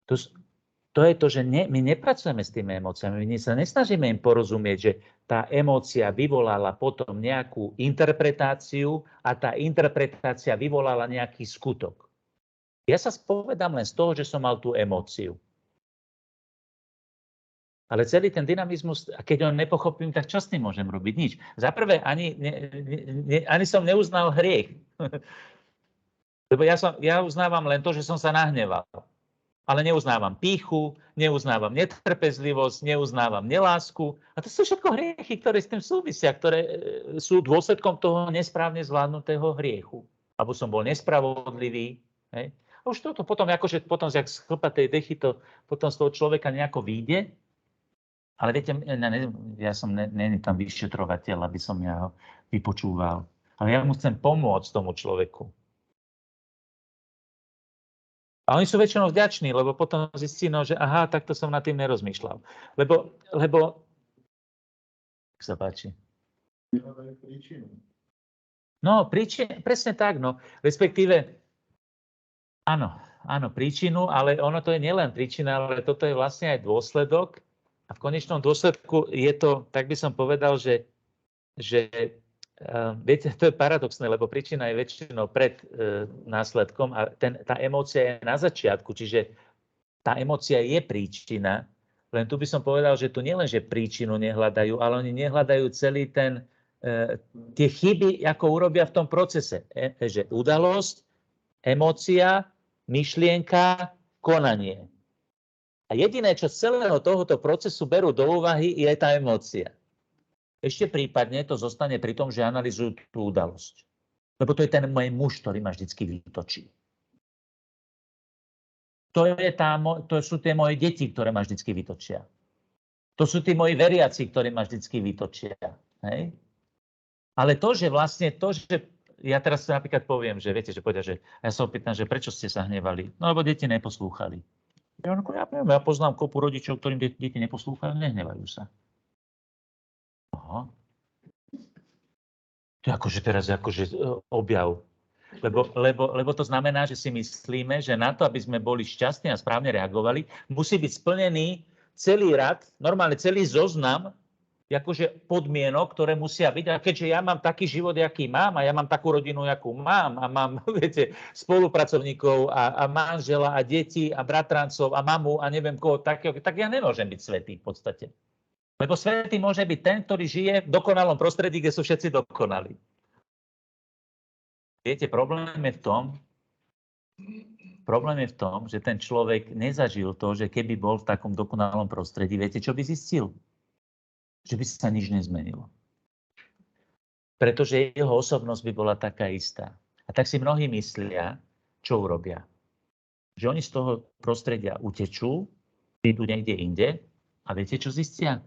A: To je to, že my nepracujeme s tými emóciami, my sa nesnažíme im porozumieť, že tá emócia vyvolala potom nejakú interpretáciu a tá interpretácia vyvolala nejaký skutok. Ja sa spovedám len z toho, že som mal tú emóciu. Ale celý ten dynamizmus, a keď ho nepochopím, tak čo s tým môžem robiť? Nič. Za prvé, ani som neuznal hriech. Lebo ja uznávam len to, že som sa nahneval. Ale neuznávam pýchu, neuznávam netrpezlivosť, neuznávam nelásku. A to sú všetko hriechy, ktoré s tým súvisia, ktoré sú dôsledkom toho nesprávne zvládnutého hriechu. Alebo som bol nespravodlivý. Hej? A už toto potom, akože potom z chlpatej dechy to potom z toho človeka nejako vyjde. Ale viete, ja som nie tam vyšetrovateľ, aby som ja ho vypočúval. Ale ja mu chcem pomôcť tomu človeku. A oni sú väčšinou vďační, lebo potom zistí, no, že aha, takto som nad tým nerozmýšľal. Lebo ak sa páči. No, presne tak, no. Respektíve, áno, príčinu, ale ono to je nielen príčina, ale toto je vlastne aj dôsledok. A v konečnom dôsledku je to, tak by som povedal, že viete, to je paradoxné, lebo príčina je väčšinou pred následkom a tá emócia je na začiatku, čiže tá emócia je príčina. Len tu by som povedal, že tu nielen, že príčinu nehľadajú, ale oni nehľadajú celý tie chyby, ako urobia v tom procese. Že udalosť, emócia, myšlienka, konanie. A jediné, čo z celého tohoto procesu berú do úvahy, je tá emócia. Ešte prípadne to zostane pri tom, že analyzujú tú udalosť. Lebo to je ten môj muž, ktorý ma vždycky vytočí. To sú tie moje deti, ktoré ma vždycky vytočia. To sú tí moji veriaci, ktorí ma vždycky vytočia. Hej? Ale to, že ja teraz napríklad poviem, že viete, že povedia, že ja sa opýtam, že prečo ste sa hnevali? No, lebo deti neposlúchali. Ja poznám kopu rodičov, ktorým deti neposlúchajú, nehnevajú sa. No. To je akože teraz objav. Lebo to znamená, že si myslíme, že na to, aby sme boli šťastní a správne reagovali, musí byť splnený celý rad, normálne celý zoznam akože podmienok, ktoré musia byť. A keďže ja mám taký život, aký mám, a ja mám takú rodinu, akú mám, a mám, viete, spolupracovníkov a manžela a deti a bratrancov a mamu a neviem koho takého, tak ja nemôžem byť svätý v podstate. Lebo svätý môže byť ten, ktorý žije v dokonalom prostredí, kde sú všetci dokonalí. Viete, problém je v tom, že ten človek nezažil to, že keby bol v takom dokonalom prostredí, viete, čo by zistil? Že by sa nič nezmenilo. Pretože jeho osobnosť by bola taká istá. A tak si mnohí myslia, čo urobia. Že oni z toho prostredia utečú, idú niekde inde a viete, čo zistia?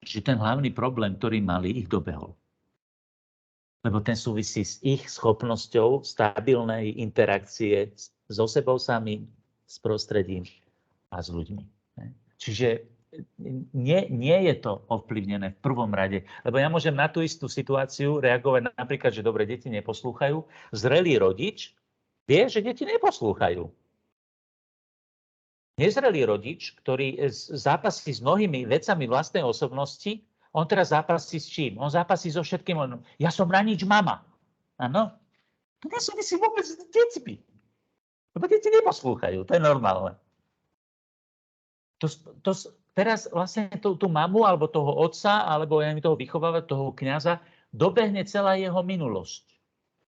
A: Že ten hlavný problém, ktorý mali, ich dobehol. Lebo ten súvisí s ich schopnosťou stabilnej interakcie so sebou samým, s prostredím a s ľuďmi. Čiže nie je to ovplyvnené v prvom rade. Lebo ja môžem na tú istú situáciu reagovať napríklad, že dobre, deti neposlúchajú. Zrelý rodič vie, že deti neposlúchajú. Nezrelý rodič, ktorý zápasí s mnohými vecami vlastnej osobnosti, on teraz zápasí s čím? On zápasí so všetkým. Ja som na nič mama. Áno? To nesúvisí vôbec s deťmi. Lebo deti neposlúchajú. To je normálne. Teraz vlastne tú mamu, alebo toho otca, alebo toho vychováva, toho kňaza, dobehne celá jeho minulosť.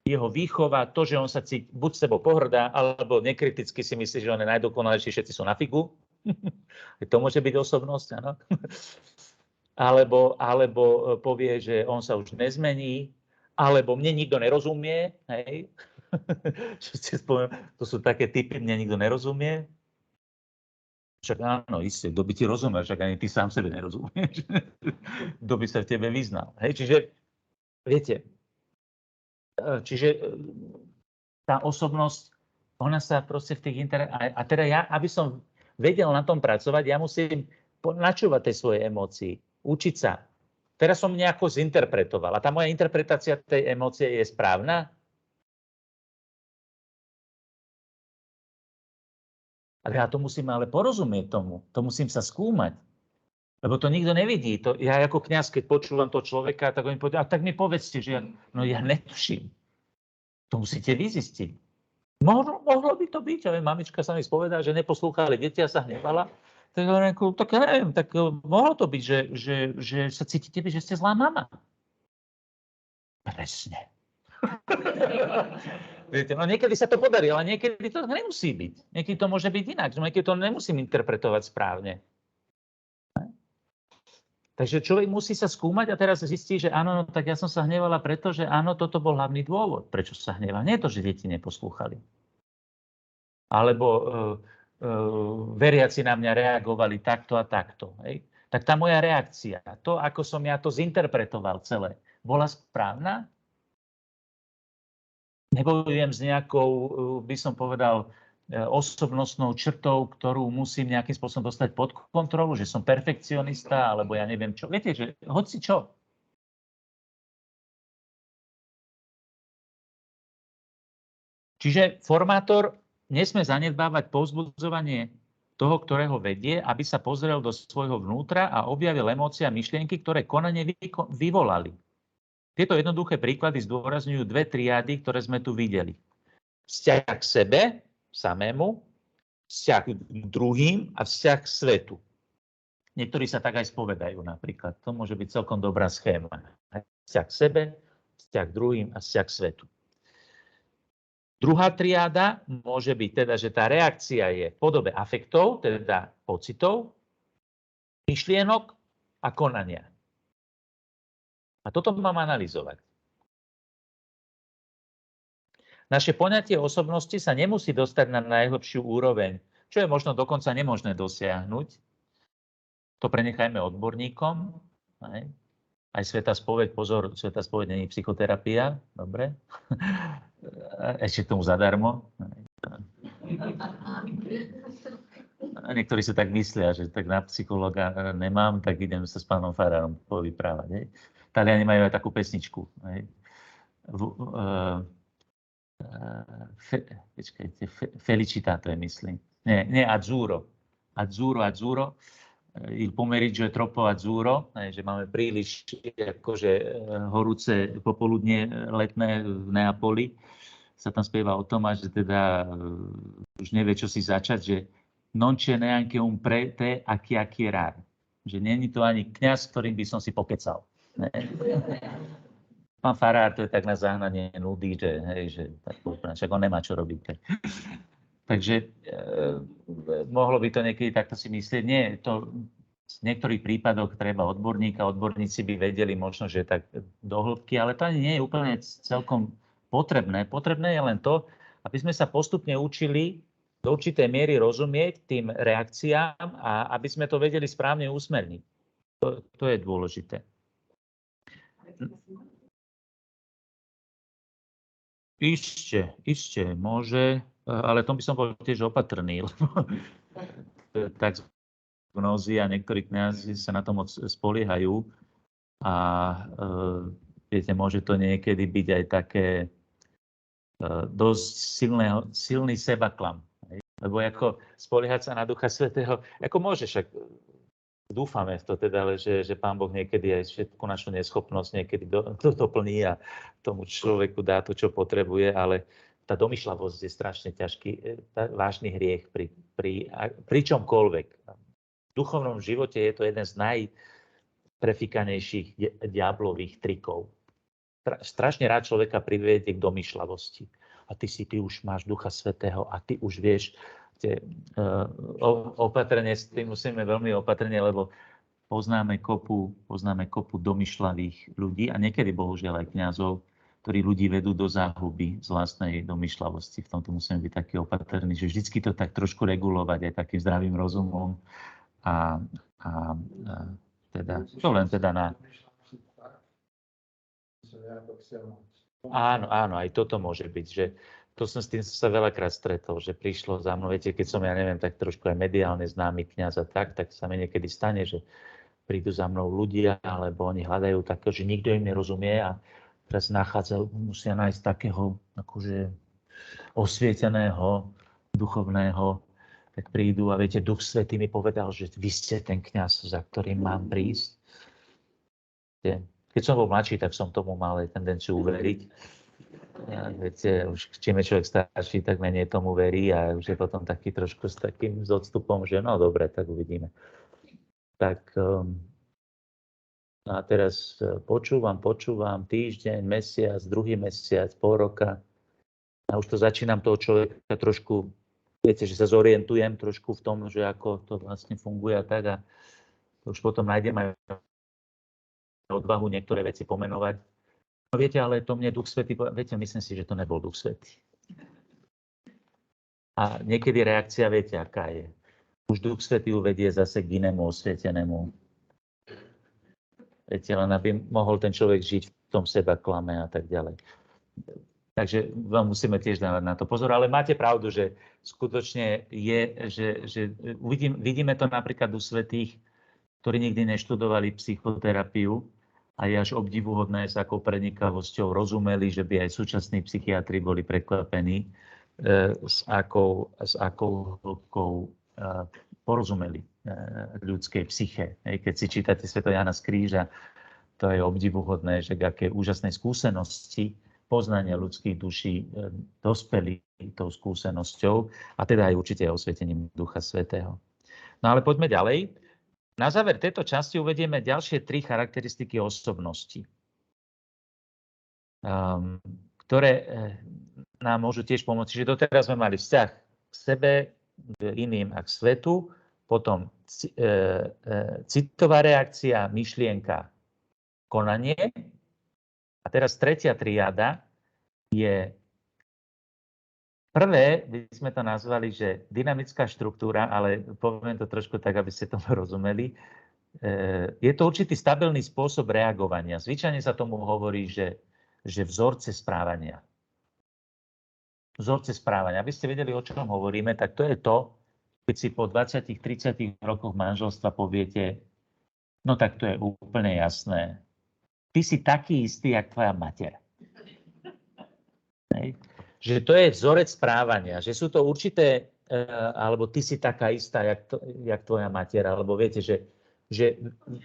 A: Jeho výchova, to, že on sa buď sebou pohrdá, alebo nekriticky si myslí, že on je najdokonalejší, všetci sú na figu. To môže byť osobnosť, áno. Alebo povie, že on sa už nezmení, alebo mne nikto nerozumie. Hej. To sú také typy, mne nikto nerozumie. Však áno, isté, kto by ti rozumel, však ani ty sám sebe nerozumieš. Kto by sa v tebe vyznal. Hej, čiže, viete, tá osobnosť, ona sa proste v tých a teda ja, aby som vedel na tom pracovať, ja musím načúvať tej svojej emócii, učiť sa. Teraz som nejako zinterpretoval a tá moja interpretácia tej emócie je správna? A ja to musím ale porozumieť tomu. To musím sa skúmať. Lebo to nikto nevidí. Ja ako kňaz, keď počúvam toho človeka, tak oni povedia, a tak mi povedzte, že ja netuším. To musíte vyzistiť. Mohlo by to byť, ale mamička sa mi spovedá, že neposlúchali deti a sa hnevala. Tak ja neviem, tak mohlo to byť, že sa cítite, že ste zlá mama. Presne. Viete, no niekedy sa to podarí, ale niekedy to nemusí byť. Niekedy to môže byť inak, niekedy to nemusím interpretovať správne. Takže človek musí sa skúmať a teraz zistí, že áno, no, tak ja som sa hnevala, pretože áno, toto bol hlavný dôvod, prečo sa hneval. Nie je to, že deti neposlúchali. Alebo veriaci na mňa reagovali takto a takto. Hej? Tak tá moja reakcia, to, ako som ja to zinterpretoval celé, bola správna? Nebojujem s nejakou, by som povedal, osobnostnou črtou, ktorú musím nejakým spôsobom dostať pod kontrolu, že som perfekcionista, alebo ja neviem čo. Viete, že hoci čo. Čiže formátor nesmie zanedbávať povzbudzovanie toho, ktorého vedie, aby sa pozrel do svojho vnútra a objavil emócie a myšlienky, ktoré konanie vyvolali. Tieto jednoduché príklady zdôrazňujú dve triády, ktoré sme tu videli. Vzťah k sebe, samému, vzťah k druhým a vzťah k svetu. Niektorí sa tak aj spovedajú napríklad. To môže byť celkom dobrá schéma. Vzťah k sebe, vzťah k druhým a vzťah k svetu. Druhá triáda môže byť teda, že tá reakcia je v podobe afektov, teda pocitov, myšlienok a konania. A toto mám analyzovať. Naše poňatie osobnosti sa nemusí dostať na najhlbšiu úroveň, čo je možno dokonca nemožné dosiahnuť. To prenechajme odborníkom. Aj svätá spoveď, pozor, svätá spoveď nie je psychoterapia, dobre? Ešte k tomu zadarmo. niektorí si tak myslia, že tak na psychologa nemám, tak idem sa s pánom farárom povyprávať. Hej. Taliani majú aj takú pesničku. Hej. Felicità to je, myslím. Nie, azzurro. Azzurro. Il pomeriggio è troppo azzurro, že máme príliš akože horúce popoludne letné v Neapoli. Sa tam spieva o tom, že teda už nevie, čo si začať, že non c'è neanche un prete a chiacchierare. Že není to ani kňaz, s ktorým by som si pokecal. Ne? Pán farár, to je tak na zahnanie nudy, že, hej, že tak, však on nemá čo robiť. Takže mohlo by to niekedy takto si myslieť. Nie, to v niektorých prípadoch treba odborníka. Odborníci by vedeli možno, že tak do hĺbky, ale to ani nie je úplne celkom potrebné. Potrebné je len to, aby sme sa postupne učili do určitej miery rozumieť tým reakciám a aby sme to vedeli správne usmerniť. To je dôležité. Isté, môže, ale tom by som bol tiež opatrný, lebo tak gnózy a niektorí kňazi sa na to moc spoliehajú a viete, môže to niekedy byť aj také dosť silný sebaklam. Lebo ako spoliehať sa na Ducha Svätého, ako môže, však dúfame v to teda, ale že Pán Boh niekedy aj všetku našu neschopnosť niekedy to doplní a tomu človeku dá to, čo potrebuje, ale tá domýšľavosť je strašne ťažký, vážny hriech pri čomkoľvek. V duchovnom živote je to jeden z najprefikanejších diablových trikov. Strašne rád človeka privedie k domýšľavosti. A ty už máš Ducha Svätého a ty už vieš, opatrne s tým musíme veľmi opatrne, lebo poznáme kopu domýšľavých ľudí a niekedy bohužiaľ aj kňazov, ktorí ľudí vedú do záhuby z vlastnej domýšľavosti. V tomto musíme byť takí opatrní, že vždycky to tak trošku regulovať aj takým zdravým rozumom a teda, čo len teda na... Áno, aj toto môže byť, že to som s tým sa veľakrát stretol, že prišlo za mnou, viete, keď som, ja neviem, tak trošku aj mediálne známy kňaz a tak sa mi niekedy stane, že prídu za mnou ľudia, alebo oni hľadajú takého, že nikto im nerozumie a teraz musia nájsť takého akože osvieteného, duchovného, tak prídu a viete, Duch Svätý mi povedal, že vy ste ten kňaz, za ktorým mám prísť. Keď som bol mladší, tak som tomu mal aj tendenciu uveriť. Ja, viete, už čím je človek starší, tak menej tomu verí a už je potom taký trošku s takým odstupom, že no dobre, tak uvidíme. Tak a teraz počúvam týždeň, mesiac, druhý mesiac, pol roka a už to začínam toho človeka trošku, viete, že sa zorientujem trošku v tom, že ako to vlastne funguje a tak a už potom nájdem aj odvahu niektoré veci pomenovať. No viete, ale to mne Duch Svätý, viete, myslím si, že to nebol Duch Svätý. A niekedy reakcia, viete, aká je. Už Duch Svätý uvedie zase k inému osvietenému. Viete, len aby mohol ten človek žiť v tom sebaklame a tak ďalej. Takže vám musíme tiež dávať na to pozor, ale máte pravdu, že skutočne je, že vidíme to napríklad u svätých, ktorí nikdy neštudovali psychoterapiu, a je až obdivuhodné, s akou prenikavosťou rozumeli, že by aj súčasní psychiatri boli prekvapení, s akou hĺbkou porozumeli ľudskej psyche. Keď si čítate Sv. Jána z Kríža, to je obdivuhodné, že aké úžasnej skúsenosti poznania ľudských duší dospeli tou skúsenosťou a teda aj určite osvietením Ducha Svätého. No ale poďme ďalej. Na záver tejto časti uvedieme ďalšie 3 charakteristiky osobnosti, ktoré nám môžu tiež pomôcť. Čiže doteraz sme mali vzťah k sebe, k iným a k svetu, potom citová reakcia, myšlienka, konanie. A teraz tretia triáda je prvé, by sme to nazvali, že dynamická štruktúra, ale poviem to trošku tak, aby ste tomu rozumeli. Je to určitý stabilný spôsob reagovania. Zvyčajne sa tomu hovorí, že vzorce správania. Vzorce správania. Aby ste vedeli, o čom hovoríme, tak to je to, keď si po 20-30 rokoch manželstva poviete, no tak to je úplne jasné. Ty si taký istý, jak tvoja mater. Hej. Že to je vzorec správania, že sú to určité, alebo ty si taká istá, jak tvoja mater, alebo viete, že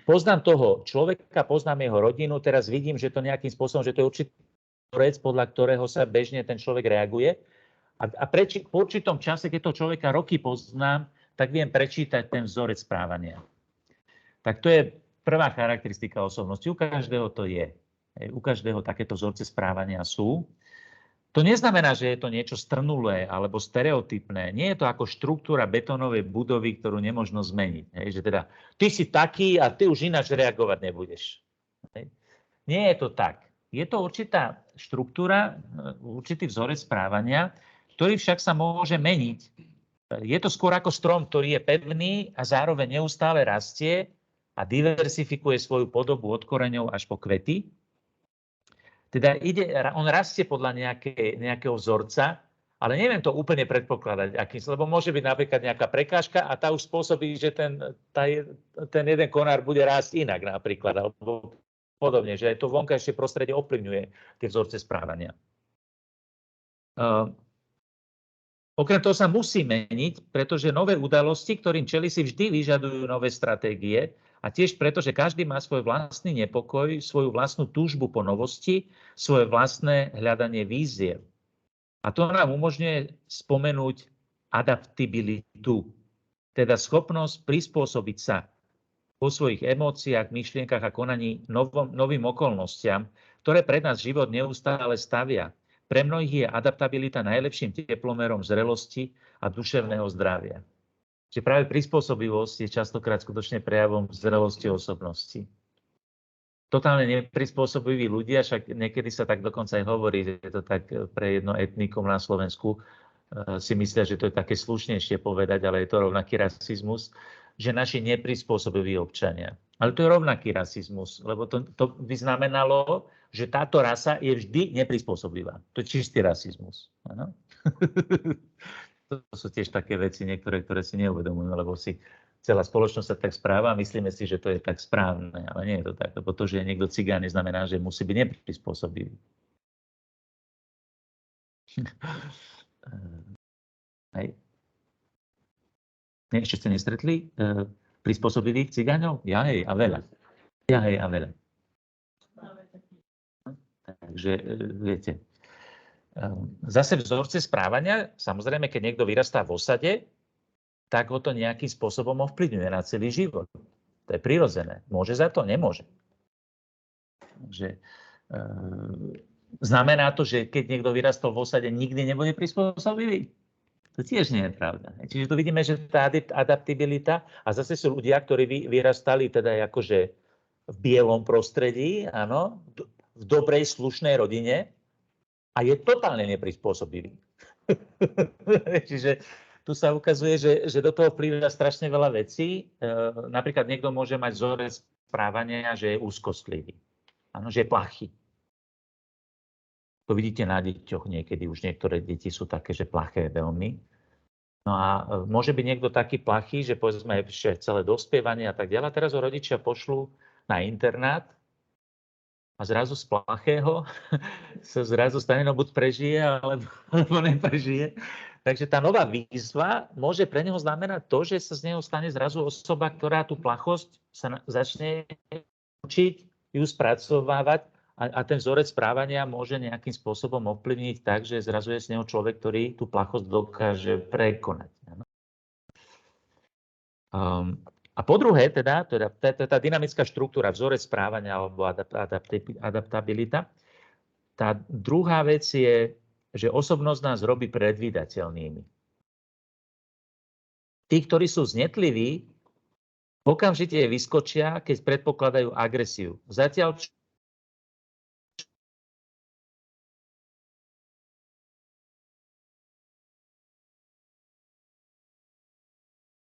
A: poznám toho človeka, poznám jeho rodinu, teraz vidím, že to nejakým spôsobom, že to je určitý vzorec, podľa ktorého sa bežne ten človek reaguje. A po určitom čase, keď toho človeka roky poznám, tak viem prečítať ten vzorec správania. Tak to je prvá charakteristika osobnosti. U každého to je. U každého takéto vzorce správania sú. To neznamená, že je to niečo strnulé alebo stereotypné. Nie je to ako štruktúra betónovej budovy, ktorú nemožno zmeniť. Hej, že teda, ty si taký a ty už ináč reagovať nebudeš. Hej. Nie je to tak. Je to určitá štruktúra, určitý vzorec správania, ktorý však sa môže meniť. Je to skôr ako strom, ktorý je pevný a zároveň neustále rastie a diversifikuje svoju podobu od koreňov až po kvety. Teda on rastie podľa nejakého vzorca, ale neviem to úplne predpokladať, lebo môže byť napríklad nejaká prekážka a tá už spôsobí, že ten jeden konár bude rásť inak napríklad, alebo podobne, že aj to vonkajšie prostredie ovplyvňuje tie vzorce správania. Okrem toho sa musí meniť, pretože nové udalosti, ktorým čelí, si vždy vyžadujú nové stratégie a tiež preto, že každý má svoj vlastný nepokoj, svoju vlastnú túžbu po novosti, svoje vlastné hľadanie víziev. A to nám umožňuje spomenúť adaptibilitu, teda schopnosť prispôsobiť sa vo svojich emóciách, myšlienkach a konaní novým okolnostiam, ktoré pred nás život neustále stavia. Pre mnohých je adaptabilita najlepším teplomerom zrelosti a duševného zdravia. Čiže práve prispôsobivosť je častokrát skutočne prejavom zrelosti osobnosti. Totálne neprispôsobiví ľudia, však niekedy sa tak dokonca aj hovorí, že je to tak pre jedno etnikum na Slovensku, si myslia, že to je také slušnejšie povedať, ale je to rovnaký rasizmus, že naši neprispôsobiví občania. Ale to je rovnaký rasizmus, lebo to by znamenalo, že táto rasa je vždy neprispôsobivá. To je čistý rasizmus. Ano? To sú tiež také veci niektoré, ktoré si neuvedomujú, lebo si celá spoločnosť sa tak správa a myslíme si, že to je tak správne, ale nie je to tak. Lebo to, že je niekto cigán, neznamená, že musí byť neprispôsobivý. Hej. Ešte ste nestretli prispôsobivých cigánov? Ja hej a veľa. Takže viete, zase vzorce správania, samozrejme, keď niekto vyrastá v osade, tak ho to nejakým spôsobom ovplyvňuje na celý život. To je prirodzené. Môže za to? Nemôže. Takže, znamená to, že keď niekto vyrastol v osade, nikdy nebude prispôsobivý? To tiež nie je pravda. Čiže tu vidíme, že tá adaptibilita, a zase sú ľudia, ktorí vyrastali teda akože v bielom prostredí, áno, v dobrej, slušnej rodine a je totálne neprispôsobivý. Čiže tu sa ukazuje, že do toho vplýva strašne veľa vecí. Napríklad niekto môže mať vzorec správania, že je úzkostlivý, áno, že je plachý. To vidíte na deťoch niekedy, už niektoré deti sú také, že plaché veľmi. No a môže byť niekto taký plachý, že povedzme ešte celé dospievanie a tak ďalej. A teraz ho rodičia pošlú na internát a zrazu z plachého sa zrazu stane, no buď prežije, alebo neprežije. Takže tá nová výzva môže pre neho znamenať to, že sa z neho stane zrazu osoba, ktorá tú plachosť sa začne učiť, ju spracovávať a ten vzorec správania môže nejakým spôsobom ovplyvniť tak, že zrazu je z neho človek, ktorý tú plachosť dokáže prekonať. A po druhé, teda tá dynamická štruktúra, vzorec správania alebo adaptabilita. Tá druhá vec je, že osobnosť nás robí predvídateľnými. Tí, ktorí sú znetliví, okamžite vyskočia, keď predpokladajú agresiu. Zatiaľ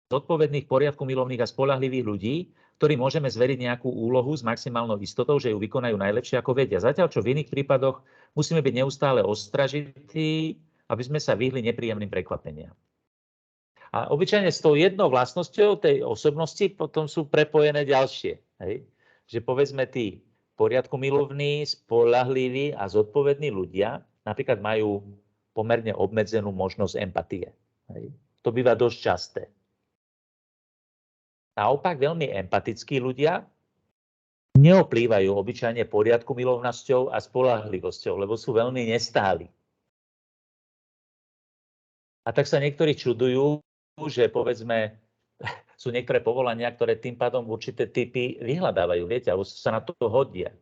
A: zodpovedných, poriadku milovných a spoľahlivých ľudí, ktorí môžeme zveriť nejakú úlohu s maximálnou istotou, že ju vykonajú najlepšie, ako vedia. Zatiaľ, čo v iných prípadoch musíme byť neustále ostražití, aby sme sa vyhli nepríjemným prekvapeniam. A obyčajne s tou jednou vlastnosťou tej osobnosti potom sú prepojené ďalšie. Hej? Že povedzme tí poriadku milovní, spoľahliví a zodpovední ľudia napríklad majú pomerne obmedzenú možnosť empatie. Hej? To býva dosť časté. Naopak veľmi empatickí ľudia neoplývajú obyčajne poriadku milovnosťou a spoľahlivosťou, lebo sú veľmi nestáli. A tak sa niektorí čudujú, že povedzme, sú niektoré povolania, ktoré tým pádom určité typy vyhľadávajú, viete, alebo sa na to hodia.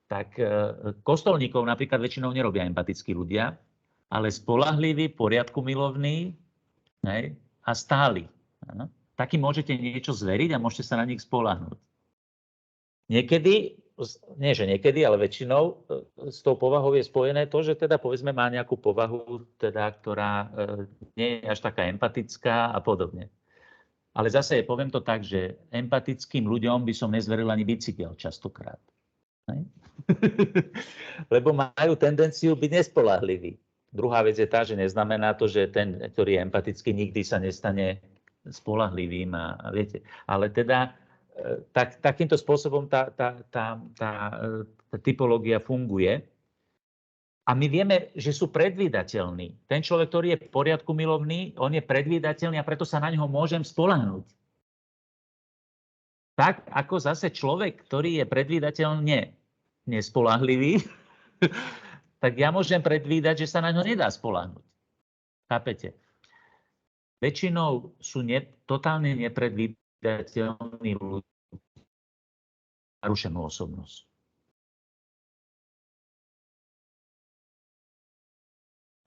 A: Tak kostolníkov napríklad väčšinou nerobia empatickí ľudia, ale spoľahliví, poriadku milovní, hej, a stáli. Ano? Takým môžete niečo zveriť a môžete sa na nich spoľahnúť. Niekedy, nie že niekedy, ale väčšinou s tou povahou je spojené to, že teda povedzme má nejakú povahu, teda, ktorá nie je až taká empatická a podobne. Ale zase poviem to tak, že empatickým ľuďom by som nezveril ani bicykel častokrát. Lebo majú tendenciu byť nespoľahliví. Druhá vec je tá, že neznamená to, že ten, ktorý je empatický, nikdy sa nestane spoľahlivým. A viete. Ale teda takýmto spôsobom tá typológia funguje. A my vieme, že sú predvídateľní. Ten človek, ktorý je v poriadku milovný, on je predvídateľný a preto sa na ňoho môžem spoľahnúť. Tak ako zase človek, ktorý je predvídateľne nespoľahlivý, tak ja môžem predvídať, že sa na ňo nedá spoľahnúť. Chápete? Väčšinou sú totálne nepredvídateľní ľudia narušenú osobnosť.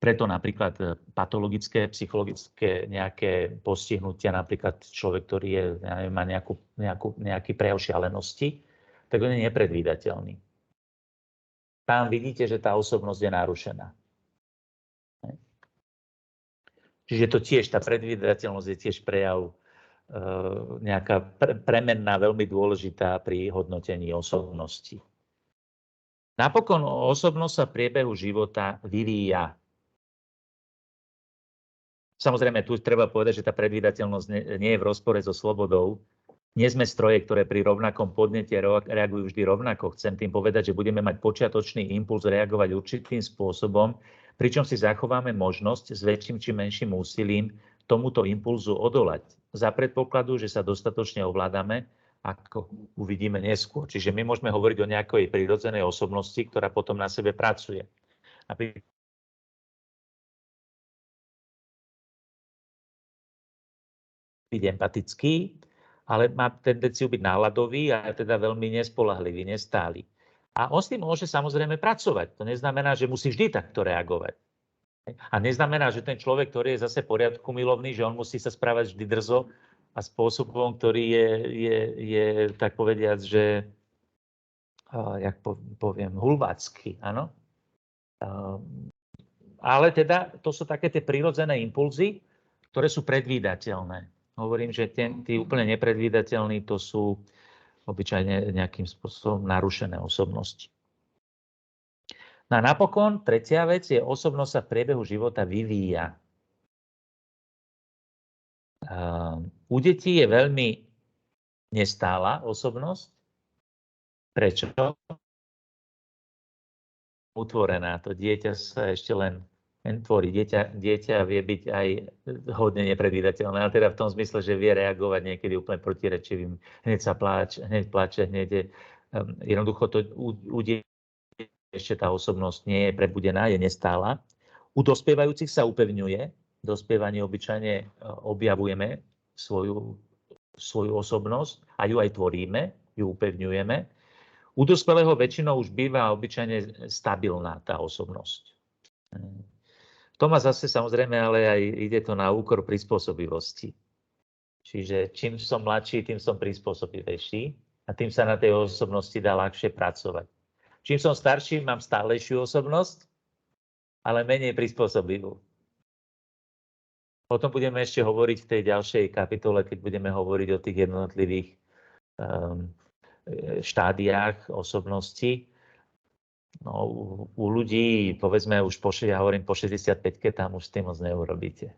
A: Preto napríklad patologické, psychologické nejaké postihnutia, napríklad človek, ktorý je, ja neviem, má nejaký prejav šialenosti, tak on je nepredvídateľný. Tam vidíte, že tá osobnosť je narušená. Čiže to tiež, tá predvídateľnosť je tiež prejav nejaká premenná, veľmi dôležitá pri hodnotení osobnosti. Napokon osobnosť sa v priebehu života vyvíja. Samozrejme, tu treba povedať, že tá predvídateľnosť nie je v rozpore so slobodou. Nie sme stroje, ktoré pri rovnakom podnete reagujú vždy rovnako. Chcem tým povedať, že budeme mať počiatočný impuls reagovať určitým spôsobom, pričom si zachováme možnosť s väčším či menším úsilím tomuto impulzu odolať. Za predpokladu, že sa dostatočne ovládame, ako uvidíme neskôr. Čiže my môžeme hovoriť o nejakej prirodzenej osobnosti, ktorá potom na sebe pracuje. Napríklad byť empatický, ale má tendenciu byť náladový a teda veľmi nespoľahlivý, nestály. A on s tým môže samozrejme pracovať. To neznamená, že musí vždy takto reagovať. A neznamená, že ten človek, ktorý je zase poriadku milovný, že on musí sa správať vždy drzo a spôsobom, ktorý je tak povediac, že jak poviem, hulvácky, áno. Ale teda to sú také tie prirodzené impulzy, ktoré sú predvídateľné. Hovorím, že tí úplne nepredvídateľní, to sú obyčajne nejakým spôsobom narušené osobnosti. No a napokon, tretia vec je, osobnosť sa v priebehu života vyvíja. U detí je veľmi nestála osobnosť. Prečo? Utvorená. To dieťa sa ešte len tvorí. Dieťa vie byť aj hodne nepredvídateľné, ale teda v tom zmysle, že vie reagovať niekedy úplne protirečivým. Hneď sa hneď plače, jednoducho to u dieťa ešte tá osobnosť nie je prebudená, je nestála. U dospievajúcich sa upevňuje. V dospievaní obyčajne objavujeme svoju osobnosť a ju aj tvoríme, ju upevňujeme. U dospelého väčšinou už býva obyčajne stabilná tá osobnosť. To má zase samozrejme, ale aj ide to na úkor prispôsobivosti. Čiže čím som mladší, tým som prispôsobivejší a tým sa na tej osobnosti dá ľahšie pracovať. Čím som starší, mám stálejšiu osobnosť, ale menej prispôsobivú. Potom budeme ešte hovoriť v tej ďalšej kapitole, keď budeme hovoriť o tých jednotlivých štádiách osobnosti. No, u ľudí, povedzme, už ja hovorím po 65-ke, tam už s tým moc neurobíte.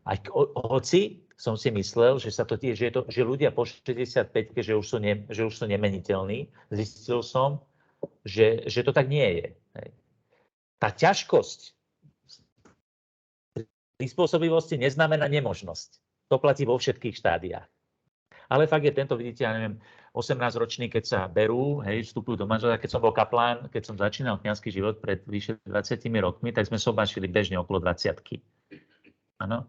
A: Hoci som si myslel, že sa to že ľudia po 65, že už sú nemeniteľní, zistil som, že to tak nie je. Hej. Tá ťažkosť prispôsobivosti neznamená nemožnosť. To platí vo všetkých štádiách. Ale fakt je tento, vidíte, ja neviem, 18-roční, keď sa berú, hej, vstupujú do manželstva. Keď som bol kaplán, keď som začínal kňazský život pred vyše 20 rokmi, tak sme sobášili bežne okolo 20-ky. Áno.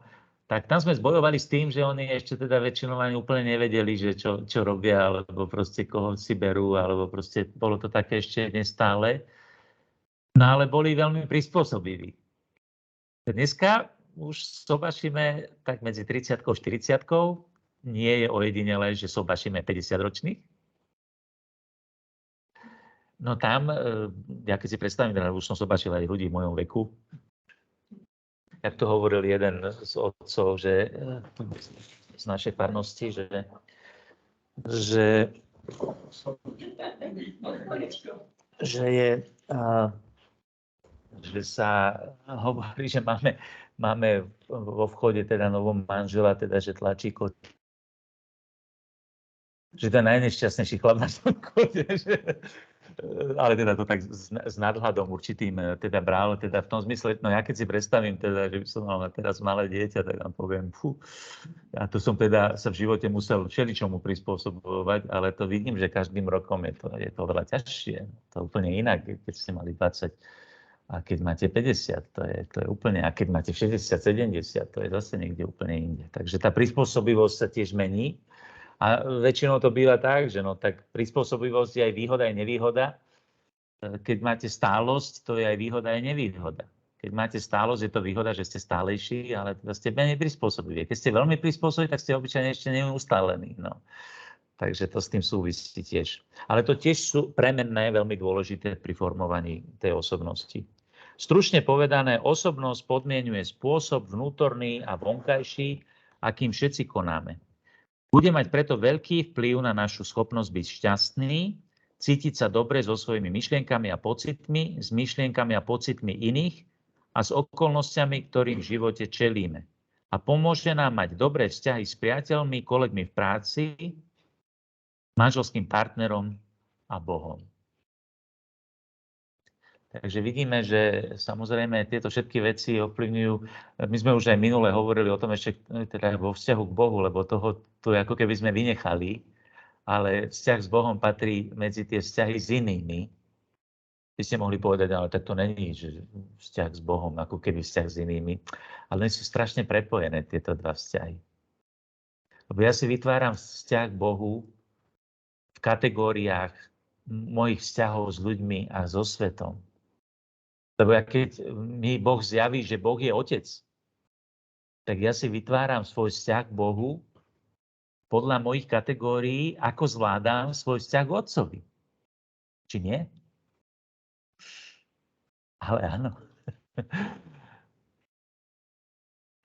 A: Tak tam sme zbojovali s tým, že oni ešte teda väčšinou ani úplne nevedeli, že čo robia, alebo proste koho si berú, alebo proste bolo to také ešte nestále. No ale boli veľmi prispôsobiví. Dneska už sobašíme tak medzi 30 a 40. Nie je ojedinelé, že sobašíme 50-ročných. No tam, ja keď si predstavím, už som sobašil aj ľudí v mojom veku, jak to hovoril jeden z otcov, že z našej farnosti, že sa hovorí, že máme vo vchode teda novom manžela, teda že tlačí že to je najnešťastnejší chlap na tom chode, ale teda to tak s nadhľadom určitým teda bral, teda v tom zmysle, no ja keď si predstavím teda, že by som mal teraz malé dieťa, tak vám poviem, ja to som teda sa v živote musel všeličomu prispôsobovať, ale to vidím, že každým rokom je to veľa ťažšie, to úplne inak, keď ste mali 20 a keď máte 50, to je úplne, a keď máte 60, 70, to je zase niekde úplne inde. Takže tá prispôsobivosť sa tiež mení. A väčšinou to býva tak, že no tak prispôsobivosť je aj výhoda, aj nevýhoda. Keď máte stálosť, to je aj výhoda, aj nevýhoda. Keď máte stálosť, je to výhoda, že ste stálejší, ale teda ste menej prispôsobiví. Keď ste veľmi prispôsobiví, tak ste obyčajne ešte neustálení. No. Takže to s tým súvisí tiež. Ale to tiež sú premenné, veľmi dôležité pri formovaní tej osobnosti. Stručne povedané, osobnosť podmienuje spôsob vnútorný a vonkajší, akým všetci konáme. Bude mať preto veľký vplyv na našu schopnosť byť šťastný, cítiť sa dobre so svojimi myšlienkami a pocitmi, s myšlienkami a pocitmi iných a s okolnostiami, ktorým v živote čelíme. A pomôže nám mať dobré vzťahy s priateľmi, kolegmi v práci, manželským partnerom a Bohom. Takže vidíme, že samozrejme tieto všetky veci ovplyvňujú. My sme už aj minule hovorili o tom ešte teda vo vzťahu k Bohu, lebo toho tu ako keby sme vynechali, ale vzťah s Bohom patrí medzi tie vzťahy s inými. Vy ste mohli povedať, ale tak to není, že vzťah s Bohom, ako keby vzťah s inými. Ale sú strašne prepojené tieto dva vzťahy. Lebo ja si vytváram vzťah k Bohu v kategóriách mojich vzťahov s ľuďmi a so svetom. Lebo keď mi Boh zjaví, že Boh je Otec, tak ja si vytváram svoj vzťah k Bohu podľa mojich kategórií, ako zvládam svoj vzťah k Otcovi. Či nie? Ale áno.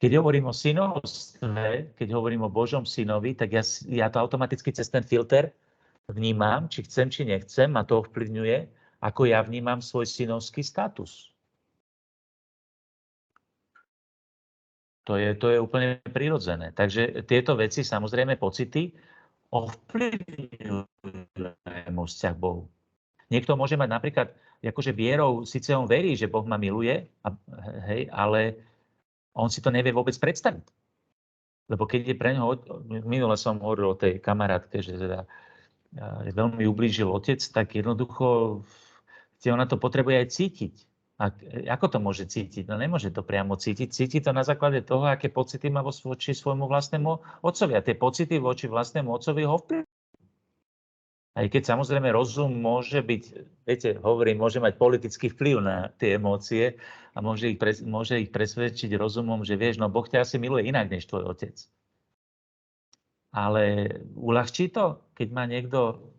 A: Keď hovorím o synovstve, keď hovorím o Božom synovi, tak ja to automaticky cez ten filter vnímam, či chcem, či nechcem, a to ovplyvňuje, ako ja vnímam svoj synovský status. To je úplne prirodzené. Takže tieto veci, samozrejme, pocity ovplyvňujú môj vzťah k Bohu. Niekto môže mať napríklad, akože vierou, síce on verí, že Boh ma miluje, ale on si to nevie vôbec predstaviť. Lebo keď je pre ňoho, minule som hovoril o tej kamarátke, že teda veľmi ublížil otec, tak jednoducho ona to potrebuje aj cítiť. A ako to môže cítiť? No nemôže to priamo cítiť. Cíti to na základe toho, aké pocity má voči svojmu vlastnému otcovi. A tie pocity voči vlastnému otcovi ho vplyvňujú. Aj keď samozrejme rozum môže byť, viete, hovorím, môže mať politický vplyv na tie emócie a môže ich presvedčiť rozumom, že vieš, no Boh ťa asi miluje inak než tvoj otec. Ale uľahčí to, keď má niekto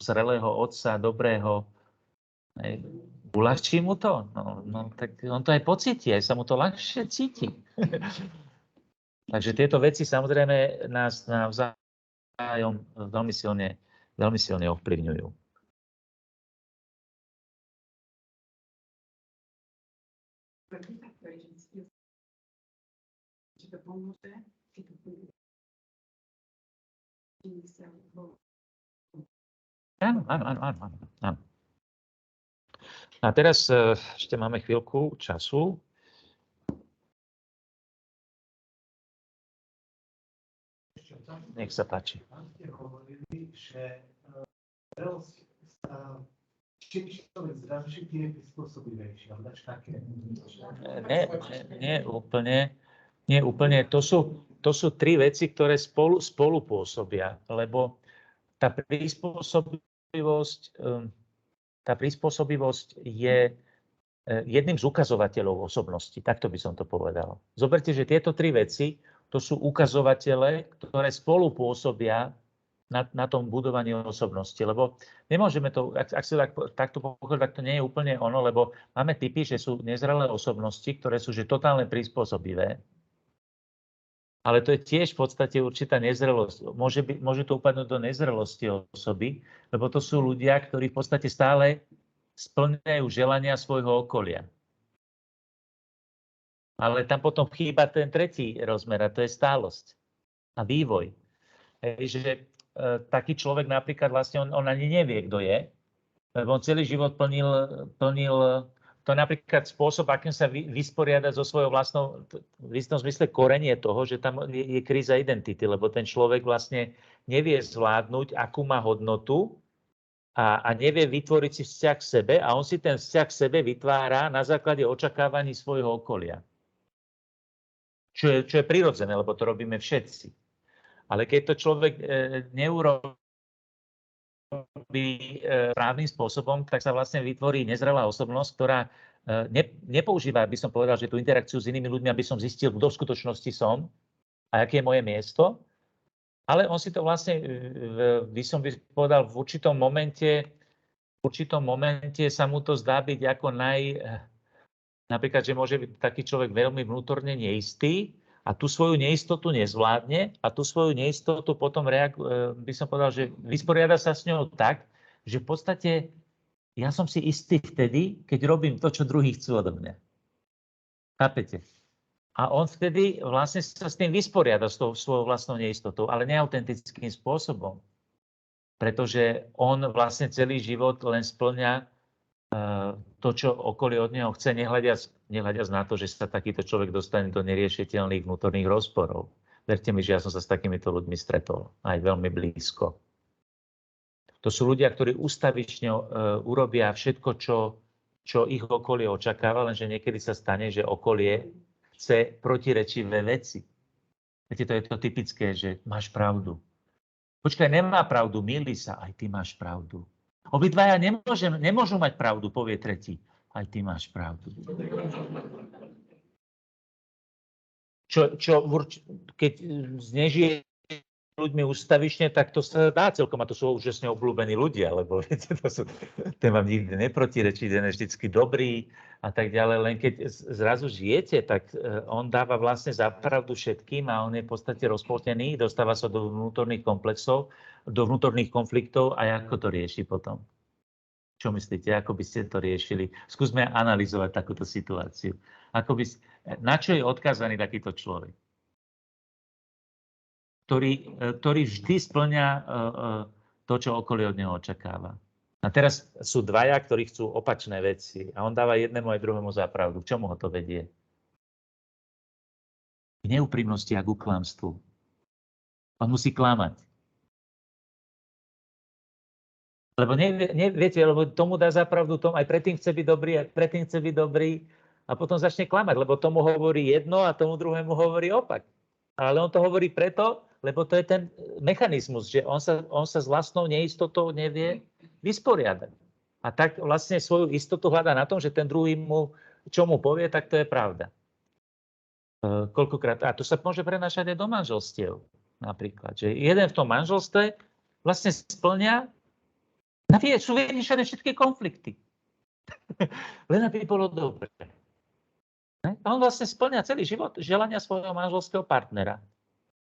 A: zrelého otca, dobrého, uľahčí mu to? No, tak on to aj pocíti, aj sa mu to ľahšie cíti. Takže tieto veci samozrejme nás navzájom veľmi silne ovplyvňujú.
C: to pomôže.
A: Áno. A teraz ešte máme chvíľku času. Nech sa páči.
D: Tam ste hovorili, že zrelosť sa, čím človek zdravší, tým je prispôsobivejší. Ale dáš také?
A: Nie úplne. To sú tri veci, ktoré spolu pôsobia, lebo tá prispôsobivosť je jedným z ukazovateľov osobnosti. Takto by som to povedal. Zoberte, že tieto tri veci, to sú ukazovatele, ktoré spolu pôsobia na tom budovaní osobnosti. Lebo nemôžeme to, ak si takto pochopil, tak to nie je úplne ono, lebo máme typy, že sú nezrelé osobnosti, ktoré sú že totálne prispôsobivé. Ale to je tiež v podstate určitá nezrelosť. Môže to upadnúť do nezrelosti osoby, lebo to sú ľudia, ktorí v podstate stále spĺňajú želania svojho okolia. Ale tam potom chýba ten tretí rozmer, a to je stálosť a vývoj. Že taký človek napríklad vlastne on ani nevie, kto je, lebo on celý život plnil to napríklad spôsob, akým sa vysporiada so svojou vlastnou, v istom zmysle korenie toho, že tam je kríza identity, lebo ten človek vlastne nevie zvládnuť, akú má hodnotu a nevie vytvoriť si vzťah k sebe a on si ten vzťah k sebe vytvára na základe očakávaní svojho okolia. Čo je prirodzené, lebo to robíme všetci. Ale keď to človek neurobí správnym spôsobom, tak sa vlastne vytvorí nezrelá osobnosť, ktorá nepoužíva, by som povedal, že tú interakciu s inými ľuďmi, aby som zistil, kto v skutočnosti som a aké je moje miesto. Ale on si to vlastne, by som povedal, v určitom momente sa mu to zdá byť ako napríklad, že môže byť taký človek veľmi vnútorne neistý, a tú svoju neistotu nezvládne a tú svoju neistotu potom by som povedal, že vysporiada sa s ňou tak, že v podstate ja som si istý vtedy, keď robím to, čo druhí chcú odo mňa. Chápete? A on vtedy vlastne sa s tým vysporiada s tou svojou vlastnou neistotou, ale neautentickým spôsobom. Pretože on vlastne celý život len spĺňa to, čo okolie od neho chce, nehľadiac na to, že sa takýto človek dostane do neriešiteľných vnútorných rozporov. Verte mi, že ja som sa s takýmito ľuďmi stretol aj veľmi blízko. To sú ľudia, ktorí ústavične urobia všetko, čo ich okolie očakáva, lenže niekedy sa stane, že okolie chce protirečivé veci. Viete, to je to typické, že máš pravdu. Počkaj, nemá pravdu, mýli sa, aj ty máš pravdu. Obidvaja nemôžu mať pravdu, povie tretí. Aj ty máš pravdu. Keď znežije ľuďmi ústavične, tak to sa dá celkom. A to sú úžasne obľúbení ľudia, lebo viete, ten vám nikdy neprotirečí, ten je vždycky dobrý a tak ďalej. Len keď zrazu žijete, tak on dáva vlastne za pravdu všetkým a on je v podstate rozpoltený, dostáva sa do vnútorných komplexov, do vnútorných konfliktov a ako to rieši potom? Čo myslíte, ako by ste to riešili? Skúsme analyzovať takúto situáciu. Na čo je odkázaný takýto človek? Ktorý vždy spĺňa to, čo okolie od neho očakáva. A teraz sú dvaja, ktorí chcú opačné veci a on dáva jednému aj druhému za pravdu. K čomu ho to vedie? K neúprimnosti a ku klamstvu. On musí klamať. Lebo viete, lebo tomu dá za pravdu, aj predtým chce byť dobrý, aj predtým chce byť dobrý a potom začne klamať, lebo tomu hovorí jedno a tomu druhému hovorí opak. Ale on to hovorí preto, lebo to je ten mechanizmus, že on sa s vlastnou neistotou nevie vysporiadať. A tak vlastne svoju istotu hľadá na tom, že ten druhý čo mu povie, tak to je pravda. Koľkokrát. A to sa môže prenášať aj do manželstiev. Napríklad, že jeden v tom manželstve vlastne spĺňa, sú vyriešené všetky konflikty. Len aby bolo dobre. A on vlastne spĺňa celý život želania svojho manželského partnera.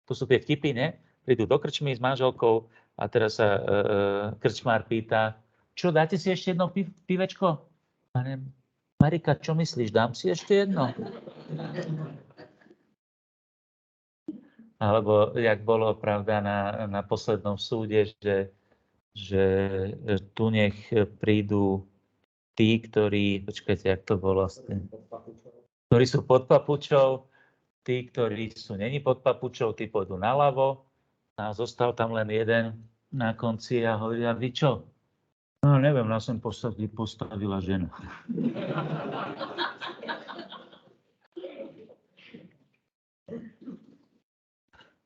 A: To sú tie vtipy, ne? Prídu do krčmy s manželkou a teraz sa krčmár pýta, čo, dáte si ešte jedno pivečko? Marika, čo myslíš, dám si ešte jedno? Alebo jak bolo pravda na poslednom súde, že tu nech prídu tí, ktorí, počkajte, jak to bolo s tým, ktorí sú pod papučou, tí, ktorí sú není pod papučou, tí pôjdu naľavo a zostal tam len jeden na konci a hovorí, a vy čo? No neviem, nás som postavila žena.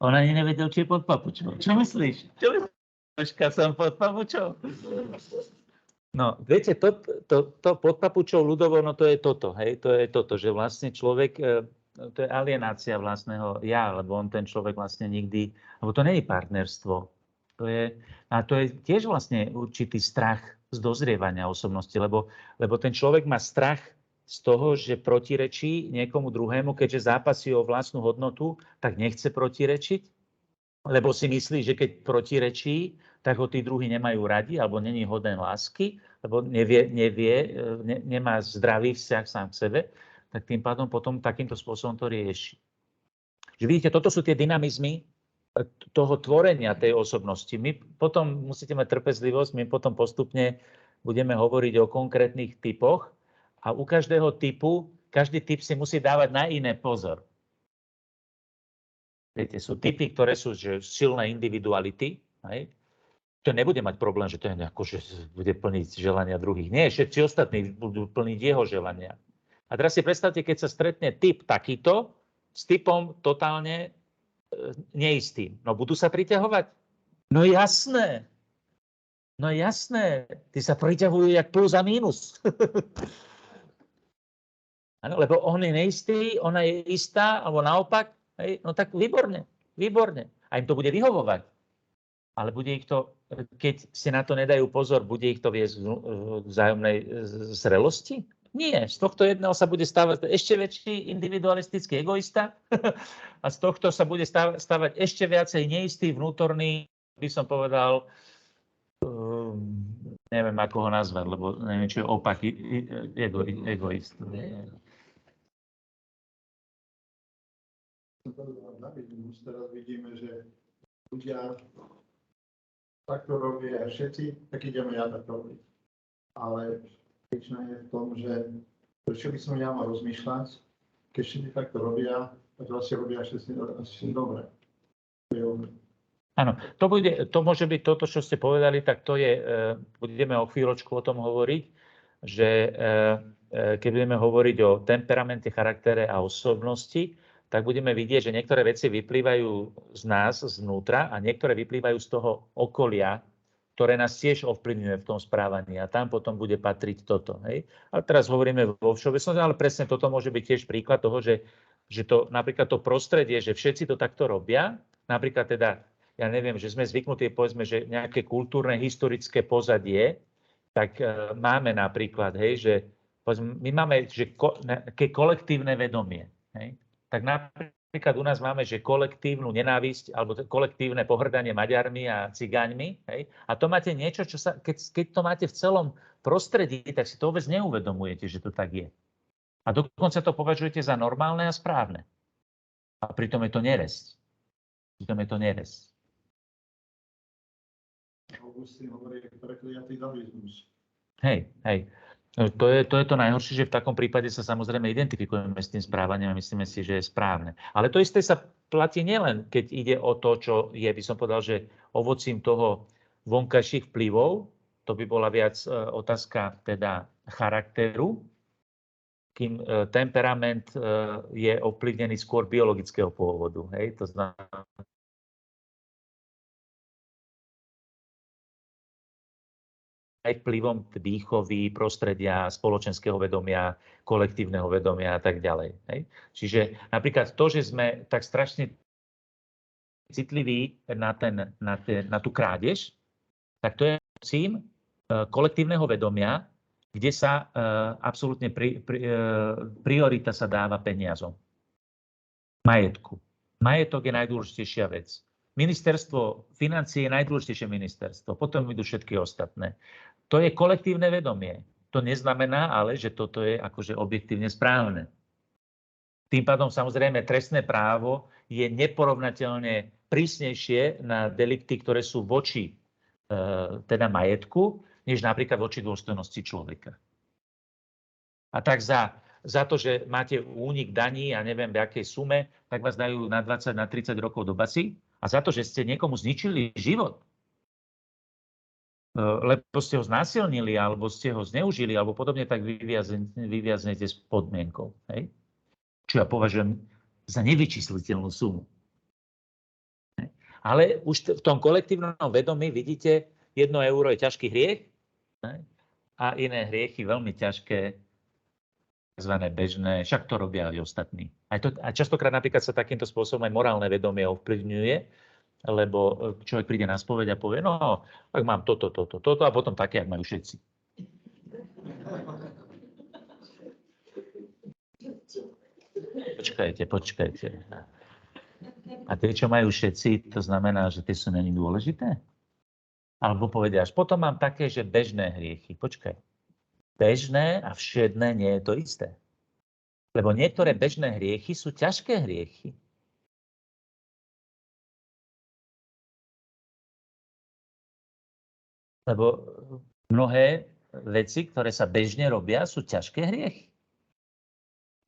A: On ani nevedel, či je pod papučou. Čo myslíš? Počka, som pod papučou. No, viete, to pod papučou ľudovo, no to je toto, hej, to je toto, že vlastne človek, to je alienácia vlastného ja, lebo on ten človek vlastne nikdy, lebo to nie je partnerstvo. A to je tiež vlastne určitý strach z dozrievania osobnosti, lebo ten človek má strach z toho, že protirečí niekomu druhému, keďže zápasí o vlastnú hodnotu, tak nechce protirečiť, lebo si myslí, že keď protirečí, tak ho tí druhí nemajú radi, alebo není hoden lásky, lebo nemá zdravý vzťah sám k sebe, tak tým pádom potom takýmto spôsobom to rieši. Že vidíte, toto sú tie dynamizmy toho tvorenia tej osobnosti. My potom musíte mať trpezlivosť, my potom postupne budeme hovoriť o konkrétnych typoch a u každého typu, každý typ si musí dávať na iné pozor. Viete, sú typy, ktoré sú silné individuality, hej? To nebude mať problém, že to je nejako, že bude plniť želania druhých. Nie, všetci ostatní budú plniť jeho želania. A teraz si predstavte, keď sa stretne typ takýto s typom totálne neistým. No budú sa priťahovať? No jasné. No jasné. Tí sa priťahujú jak plus a mínus. Ano, lebo on je neistý, ona je istá, alebo naopak. Hej, no tak výborne, výborne. A im to bude vyhovovať. Ale bude ich to, keď si na to nedajú pozor, bude ich to viesť k vzájomnej zrelosti? Nie. Z tohto jedného sa bude stávať ešte väčší individualistický egoista a z tohto sa bude stávať ešte viacej neistý vnútorný, by som povedal, neviem, ako ho nazvať, lebo neviem, čo je opak egoist.
C: Už teraz vidíme, že ľudia takto robia všetci, tak ideme ja takto robiť. Ale väčšina je v tom, že prečo by som ja mal rozmýšľať, keď všetci takto robia, tak vlastne robia všetci dobre.
A: Áno, to môže byť toto, čo ste povedali, tak to je, budeme o chvíľočku o tom hovoriť, že keď budeme hovoriť o temperamente, charaktere a osobnosti, tak budeme vidieť, že niektoré veci vyplývajú z nás, znútra, a niektoré vyplývajú z toho okolia, ktoré nás tiež ovplyvňuje v tom správaní. A tam potom bude patriť toto. Hej? Ale teraz hovoríme vo všeobecnosti, ale presne toto môže byť tiež príklad toho, že to, napríklad to prostredie, že všetci to takto robia, napríklad teda, ja neviem, že sme zvyknutí, povedzme, že nejaké kultúrne, historické pozadie, tak máme napríklad, hej, že povedzme, my máme kolektívne vedomie. Hej? Tak napríklad u nás máme, že kolektívnu nenávisť alebo kolektívne pohrdanie Maďarmi a Cigáňmi. Hej? A to máte niečo, čo sa, keď to máte v celom prostredí, tak si to vôbec neuvedomujete, že to tak je. A dokonca to považujete za normálne a správne. A pritom je to neresť.
C: Augustín hovorí, prekliatý davizmus.
A: Hej. To je to najhoršie, že v takom prípade sa samozrejme identifikujeme s tým správaním a myslíme si, že je správne. Ale to isté sa platí nielen, keď ide o to, čo je, by som povedal, že ovocím toho vonkajších vplyvov, to by bola viac otázka teda charakteru, kým temperament je ovplyvnený skôr biologického pôvodu. Hej? To znamená, aj vplyvom výchovy, prostredia, spoločenského vedomia, kolektívneho vedomia a tak ďalej. Hej? Čiže napríklad to, že sme tak strašne citliví na tú krádež, tak to je cím kolektívneho vedomia, kde sa absolútne priorita sa dáva peniazom. Majetku. Majetok je najdôležitejšia vec. Ministerstvo financií je najdôležitejšie ministerstvo, potom idú všetky ostatné. To je kolektívne vedomie. To neznamená ale, že toto je akože objektívne správne. Tým pádom samozrejme trestné právo je neporovnateľne prísnejšie na delikty, ktoré sú voči teda majetku, než napríklad voči dôstojnosti človeka. A tak za to, že máte únik daní a neviem v akej sume, tak vás dajú na 20, na 30 rokov do basy. A za to, že ste niekomu zničili život, lebo ste ho znásilnili, alebo ste ho zneužili, alebo podobne, tak vyviaznete s podmienkou. Hej? Čo ja považujem za nevyčísliteľnú sumu. Ale už v tom kolektívnom vedomí vidíte, 1 euro je ťažký hriech a iné hriechy veľmi ťažké, tzv. Bežné, však to robia aj ostatní. A častokrát napríklad sa takýmto spôsobom aj morálne vedomie ovplyvňuje, lebo človek príde na spoveď a povie, no, tak mám toto a potom také, jak majú všetci. Počkajte. A tie, čo majú všetci, to znamená, že tie sú není dôležité? Alebo povedia, až potom mám také, že bežné hriechy. Počkaj. Bežné a všedné nie je to isté. Lebo niektoré bežné hriechy sú ťažké hriechy. Lebo mnohé veci, ktoré sa bežne robia, sú ťažké hriechy.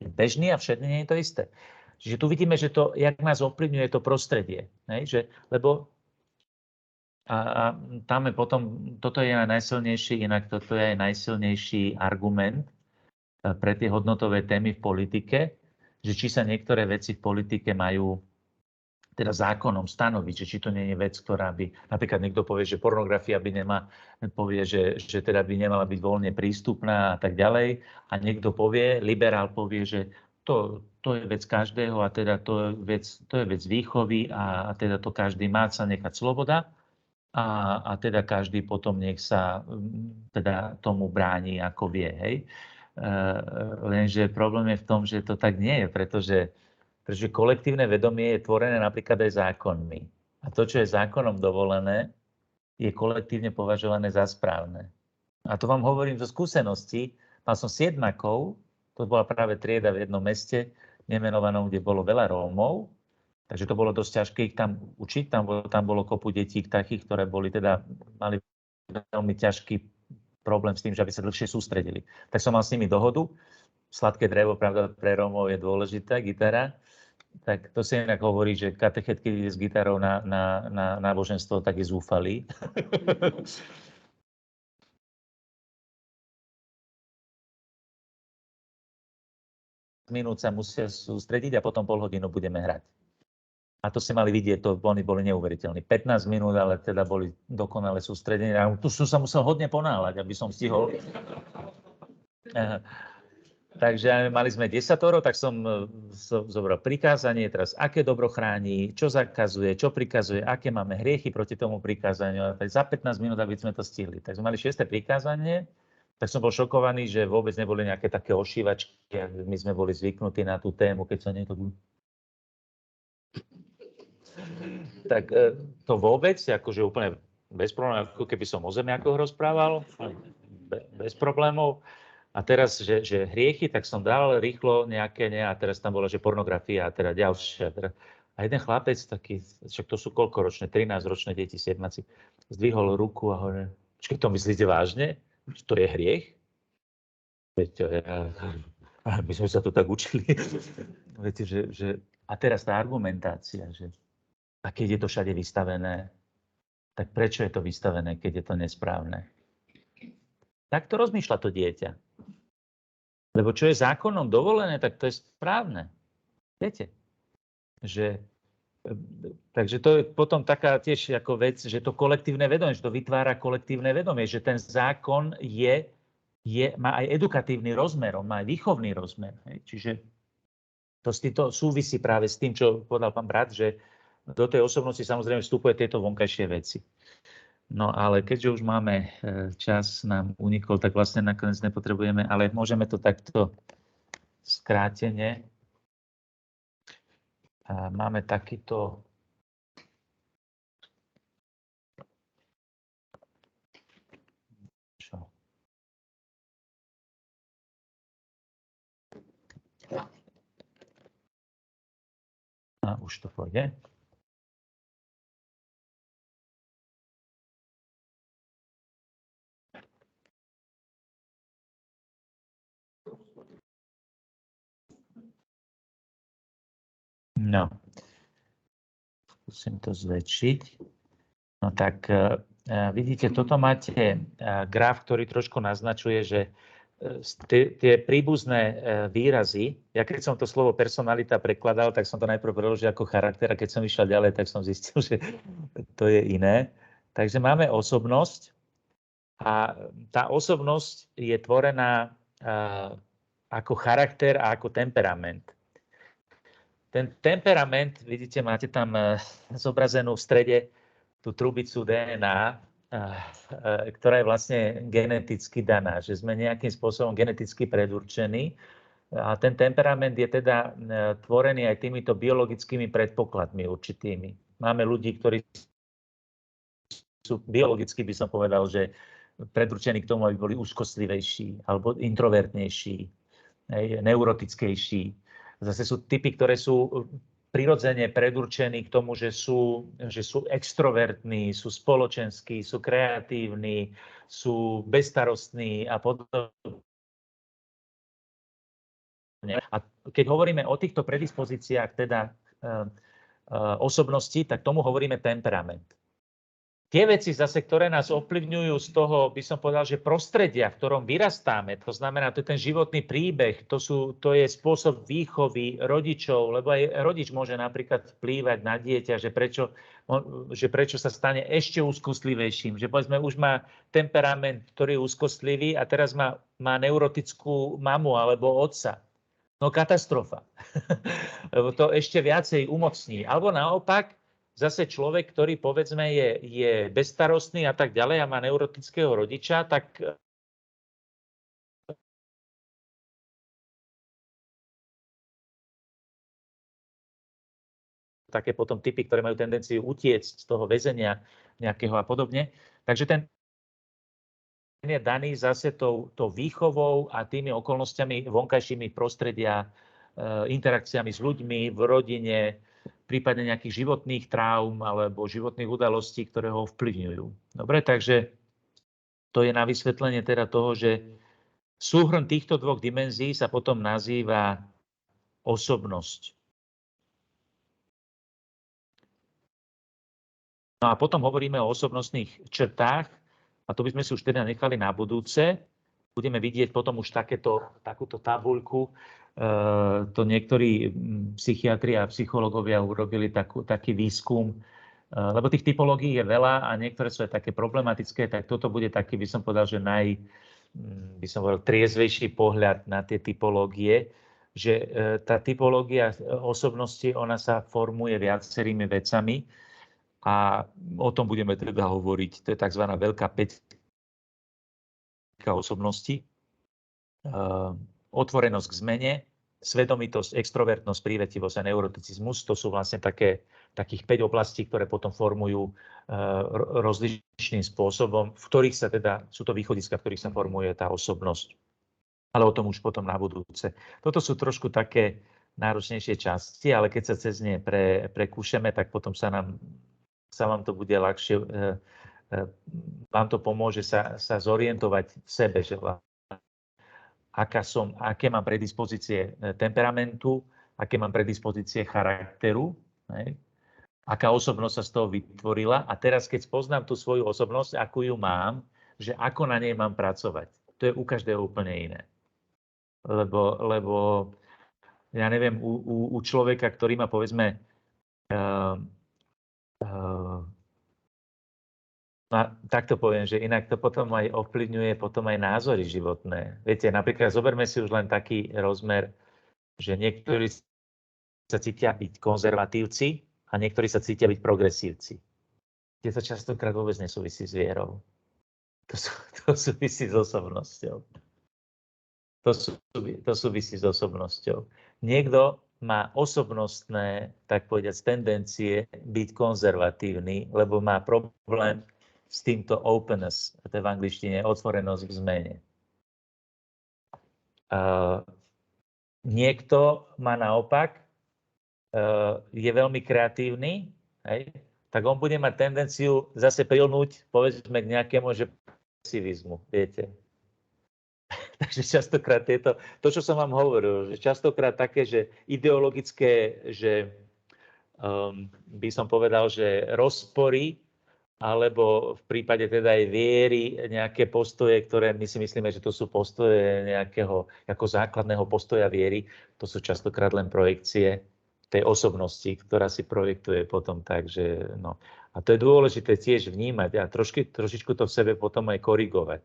A: Bežný a všedný nie je to isté. Čiže tu vidíme, že to, jak nás ovplyvňuje to prostredie. Lebo a tam je potom, toto je najsilnejší, inak toto je najsilnejší argument pre tie hodnotové témy v politike, že či sa niektoré veci v politike majú teda zákonom stanoviť, že či to nie je vec, ktorá by, napríklad niekto povie, že pornografia povie, že teda by nemala byť voľne prístupná a tak ďalej. A niekto povie, liberál povie, že to je vec každého a teda to je vec výchovy a teda to každý má sa nechať sloboda a teda každý potom nech sa teda tomu bráni, ako vie. Hej? Lenže problém je v tom, že to tak nie je, pretože kolektívne vedomie je tvorené napríklad aj zákonmi. A to, čo je zákonom dovolené, je kolektívne považované za správne. A to vám hovorím zo skúseností. Mal som 7-akov, to bola práve trieda v jednom meste, nemenovanom, kde bolo veľa Rómov, takže to bolo dosť ťažké ich tam učiť. Tam bolo kopu detí takých, ktoré mali veľmi ťažký problém s tým, že aby sa dlhšie sústredili. Tak som mal s nimi dohodu. Sladké drevo, pravda, pre Rómov je dôležitá, gitara. Tak to sa inak hovorí, že katechet, keď ide s gitarou na náboženstvo, tak je zúfalý. Minút sa musia sústrediť a potom pol hodinu budeme hrať. A to ste mali vidieť, oni boli neuveriteľní. 15 minút, ale teda boli dokonale sústredení. A tu som sa musel hodne ponáhľať, aby som stihol. Takže mali sme 10, tak som zobral prikázanie, teraz aké dobro chráni, čo zakazuje, čo prikazuje, aké máme hriechy proti tomu prikázaniu. Tak za 15 minút, aby sme to stihli. Tak sme mali 6. prikázanie, tak som bol šokovaný, že vôbec neboli nejaké také ošívačky, my sme boli zvyknutí na tú tému, keď sa niekto... Tak to vôbec, akože úplne bez problémov, ako keby som o zemiakoch rozprával, bez problémov. A teraz, že hriechy, tak som dal rýchlo nejaké, a teraz tam bolo, že pornografia, a teda ďalšia. A jeden chlapec taký, však to sú koľkoročné, 13-ročné deti, 7-aci, zdvihol ruku a hovorí, počkej, to myslíte vážne? Že to je hriech? My sme sa to tak učili. Viete, a teraz tá argumentácia, že a keď je to všade vystavené, tak prečo je to vystavené, keď je to nesprávne? Tak to rozmýšľa to dieťa. Lebo čo je zákonom dovolené, tak to je správne. Viete? Takže to je potom taká tiež ako vec, že to kolektívne vedomie, že to vytvára kolektívne vedomie, že ten zákon má aj edukatívny rozmer, on má aj výchovný rozmer. Hej? Čiže to súvisí práve s tým, čo povedal pán brat, že do tej osobnosti samozrejme vstupuje tieto vonkajšie veci. No ale keďže už máme čas, nám unikol, tak vlastne nakoniec nepotrebujeme, ale môžeme to takto skrátene. A máme takýto... Čo? A už to pôjde. No, skúsim to zväčšiť. No tak vidíte, toto máte graf, ktorý trošku naznačuje, že tie príbuzné výrazy, ja keď som to slovo personalita prekladal, tak som to najprv preložil ako charakter a keď som išiel ďalej, tak som zistil, že to je iné. Takže máme osobnosť a tá osobnosť je tvorená ako charakter a ako temperament. Ten temperament, vidíte, máte tam zobrazenú v strede tú trubicu DNA, ktorá je vlastne geneticky daná, že sme nejakým spôsobom geneticky predurčení. A ten temperament je teda tvorený aj týmito biologickými predpokladmi určitými. Máme ľudí, ktorí sú biologicky, by som povedal, že predurčení k tomu, aby boli úzkostlivejší alebo introvertnejší, neurotickejší. Zase sú typy, ktoré sú prirodzene predurčení k tomu, že sú extrovertní, sú spoločenskí, sú kreatívni, sú bezstarostní a podobne. A keď hovoríme o týchto predispozíciách, teda osobnosti, tak tomu hovoríme temperament. Tie veci zase, ktoré nás ovplyvňujú z toho, by som povedal, že prostredia, v ktorom vyrastáme, to znamená, to je ten životný príbeh, to je spôsob výchovy rodičov, lebo aj rodič môže napríklad vplývať na dieťa, že prečo sa stane ešte úzkostlivejším, že povedzme už má temperament, ktorý je úzkostlivý a teraz má neurotickú mamu alebo otca. No katastrofa, lebo to ešte viacej umocní. Alebo naopak, zase človek, ktorý povedzme je bezstarostný a tak ďalej a má neurotického rodiča, tak také potom typy, ktoré majú tendenciu utiecť z toho väzenia nejakého a podobne. Takže ten je daný zase tou výchovou a tými okolnostiami vonkajšími prostredia, interakciami s ľuďmi v rodine, prípadne nejakých životných traum alebo životných udalostí, ktoré ho vplyvňujú. Dobre, takže to je na vysvetlenie teda toho, že súhrn týchto dvoch dimenzií sa potom nazýva osobnosť. No a potom hovoríme o osobnostných črtách a to by sme si už teda nechali na budúce. Budeme vidieť potom už takúto tabuľku. To niektorí psychiatri a psychológovia urobili taký výskum, lebo tých typológií je veľa a niektoré sú aj také problematické, tak toto bude taký, by som povedal, že by som povedal, triezvejší pohľad na tie typológie, že tá typológia osobnosti, ona sa formuje viacerými vecami a o tom budeme teda hovoriť. To je tzv. Veľká päťka osobnosti. Otvorenosť k zmene, svedomitosť, extrovertnosť, prívetivosť a neuroticizmus. To sú vlastne takých 5 oblastí, ktoré potom formujú rozličným spôsobom, v ktorých sa teda, sú to východiska, v ktorých sa formuje tá osobnosť. Ale o tom už potom na budúce. Toto sú trošku také náročnejšie časti, ale keď sa cez ne prekúšeme, tak potom sa vám to bude ľahšie, vám to pomôže sa zorientovať v sebe, že aké mám predispozície temperamentu, aké mám predispozície charakteru, aká osobnosť sa z toho vytvorila a teraz, keď spoznám tú svoju osobnosť, akú ju mám, že ako na nej mám pracovať. To je u každého úplne iné. Lebo ja neviem, u človeka, ktorý má povedzme takto poviem, že inak to potom aj ovplyvňuje potom aj názory životné. Viete, napríklad zoberme si už len taký rozmer, že niektorí sa cítia byť konzervatívci a niektorí sa cítia byť progresívci. Tie to častokrát vôbec nesúvisí s vierou. To súvisí s osobnosťou. To súvisí s osobnosťou. Niekto má osobnostné, tak povedať, tendencie byť konzervatívny, lebo má problém s týmto openness, to je v angličtine otvorenosť k zmene. Niekto má naopak je veľmi kreatívny, hej, tak on bude mať tendenciu zase prilnúť, povedzme, k nejakému pesimizmu, viete. Takže častokrát to, čo som vám hovoril, že častokrát také, že ideologické, že by som povedal, že rozpory, alebo v prípade teda aj viery, nejaké postoje, ktoré my si myslíme, že to sú postoje nejakého ako základného postoja viery, to sú častokrát len projekcie tej osobnosti, ktorá si projektuje potom tak, že no. A to je dôležité tiež vnímať a trošičku to v sebe potom aj korigovať.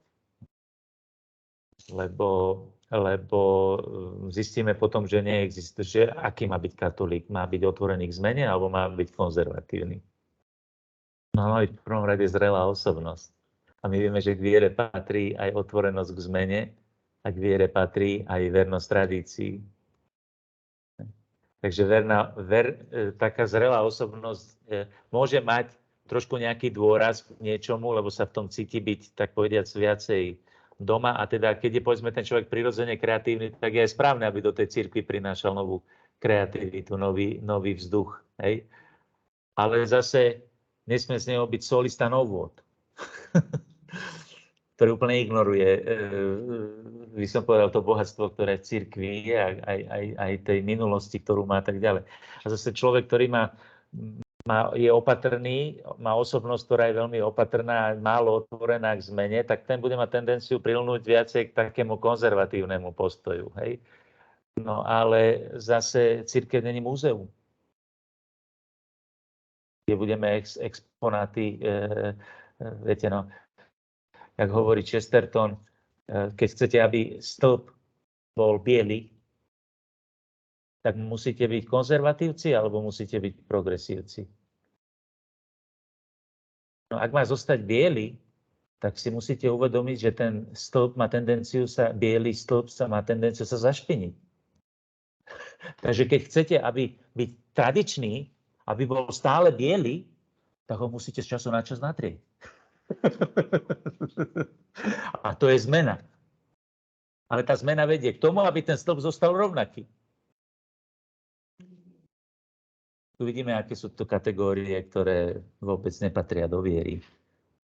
A: Lebo zistíme potom, že neexistuje, že aký má byť katolík, má byť otvorený k zmene alebo má byť konzervatívny. No má byť v prvom rade zrelá osobnosť. A my vieme, že k viere patrí aj otvorenosť k zmene a k viere patrí aj vernosť tradícií. Takže taká zrelá osobnosť môže mať trošku nejaký dôraz k niečomu, lebo sa v tom cíti byť, tak povediac, viacej doma. A teda, keď je, povedzme, ten človek prirodzene kreatívny, tak je aj správne, aby do tej cirkvi prinášal novú kreativitu, nový vzduch. Hej? Ale zase nesmie z neho byť solista novôt, ktorý úplne ignoruje, by som povedal, to bohatstvo, ktoré v cirkvi je, aj tej minulosti, ktorú má, tak ďalej. A zase človek, ktorý je opatrný, má osobnosť, ktorá je veľmi opatrná, málo otvorená k zmene, tak ten bude mať tendenciu prilnúť viacej k takému konzervatívnemu postoju. Hej? No ale zase cirkev není múzeum, kde budeme exponáty, viete, no, jak hovorí Chesterton, keď chcete, aby stĺp bol biely, tak musíte byť konzervatívci alebo musíte byť progresívci. No, ak má zostať biely, tak si musíte uvedomiť, že ten stĺp má tendenciu biely stĺp má tendenciu sa zašpiniť. Takže keď chcete, aby byť tradičný, aby bol stále biely, tak ho musíte z času na čas natrieť. A to je zmena. Ale tá zmena vedie k tomu, aby ten stĺp zostal rovnaký. Tu vidíme, aké sú to kategórie, ktoré vôbec nepatria do viery.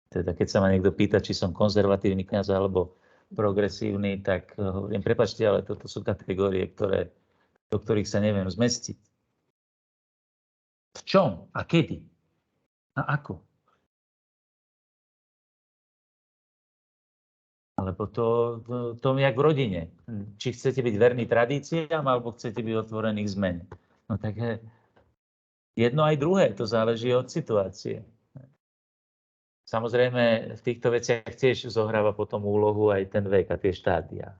A: Teda keď sa ma niekto pýta, či som konzervatívny kňaz alebo progresívny, tak hovorím, prepáčte, ale toto sú kategórie, do ktorých sa neviem zmestiť. V čom a kedy a ako? Alebo to jak v rodine. Či chcete byť verní tradíciám, alebo chcete byť otvorení k zmene. No tak jedno aj druhé, to záleží od situácie. Samozrejme, v týchto veciach tiež zohráva potom úlohu aj ten vek a tie štádia.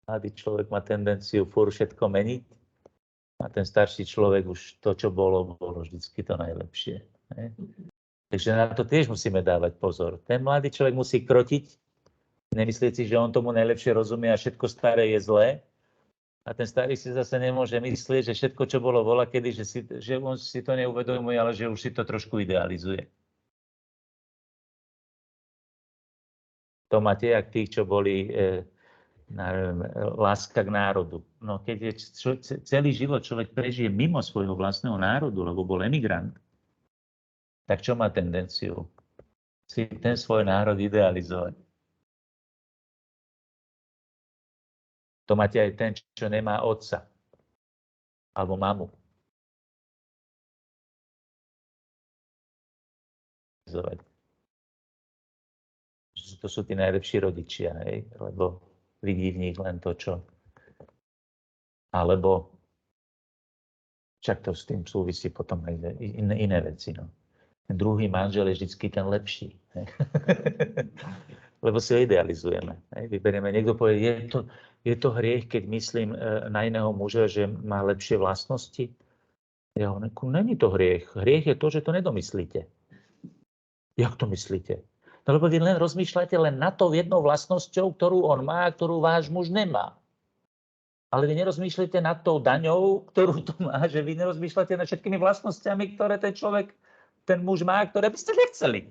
A: Mladý človek má tendenciu furt všetko meniť a ten starší človek už to, čo bolo vždycky to najlepšie. Ne? Takže na to tiež musíme dávať pozor. Ten mladý človek musí krotiť, nemyslieť si, že on tomu najlepšie rozumie a všetko staré je zlé. A ten starý si zase nemôže myslieť, že všetko, čo bolo voľakedy, že on si to neuvedomuje, ale že už si to trošku idealizuje. To máte jak tých, čo boli láska k národu. No keď celý život človek prežije mimo svojho vlastného národu, lebo bol emigrant, tak čo má tendenciu? Si ten svoj národ idealizovať. To máte aj ten, čo nemá otca alebo mamu. To sú tí najlepší rodičia, hej? Lebo vidí v nich len to, čo... Alebo však to s tým súvisí potom aj iné veci. No. Ten druhý manžel je vždycky ten lepší. Hej? Lebo si ho idealizujeme. Hej? Vyberieme, niekto povie, je to hriech, keď myslím na iného muža, že má lepšie vlastnosti? Ja hovorím, není to hriech. Hriech je to, že to nedomyslíte. Jak to myslíte? No lebo vy len rozmýšľate len na to jednou vlastnosťou, ktorú on má, ktorú váš muž nemá. Ale vy nerozmýšľate nad tou daňou, ktorú to má, že vy nerozmýšľate nad všetkými vlastnosťami, ktoré ten muž má, ktoré by ste nechceli.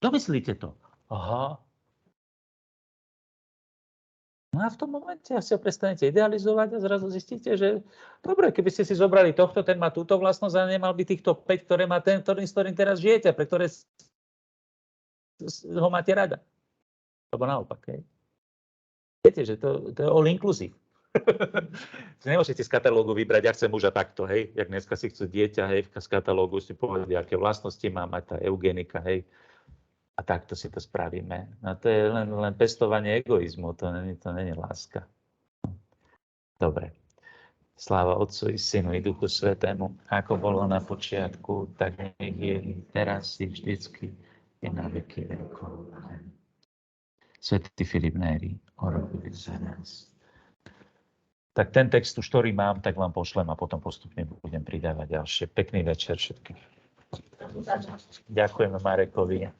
A: Domyslíte to. Aha. No a v tom momente si ho prestanete idealizovať a zrazu zistíte, že dobre, keby ste si zobrali tohto, ten má túto vlastnosť a nemal by týchto 5, ktoré má ten, s ktorým teraz žijete, pre ktoré ho máte rada. Alebo naopak, hej. Viete, že to je all inclusive. Nemôžete z katalógu vybrať, ja chcem muža takto, hej. Jak dneska si chcú dieťa, hej, z katalógu si povedať, aké vlastnosti má mať tá eugenika, hej. A takto si to spravíme. No to je len pestovanie egoizmu, to není láska. Dobre. Sláva Otcu i Synu i Duchu Svätému, ako bolo na počiatku, tak nech je teraz i vždycky i na veky vekov. Amen. Svätý Filip Néri, oroduj za nás. Tak ten text už, ktorý mám, tak vám pošlem a potom postupne budem pridávať ďalšie. Pekný večer všetkým. Ďakujem Marekovi.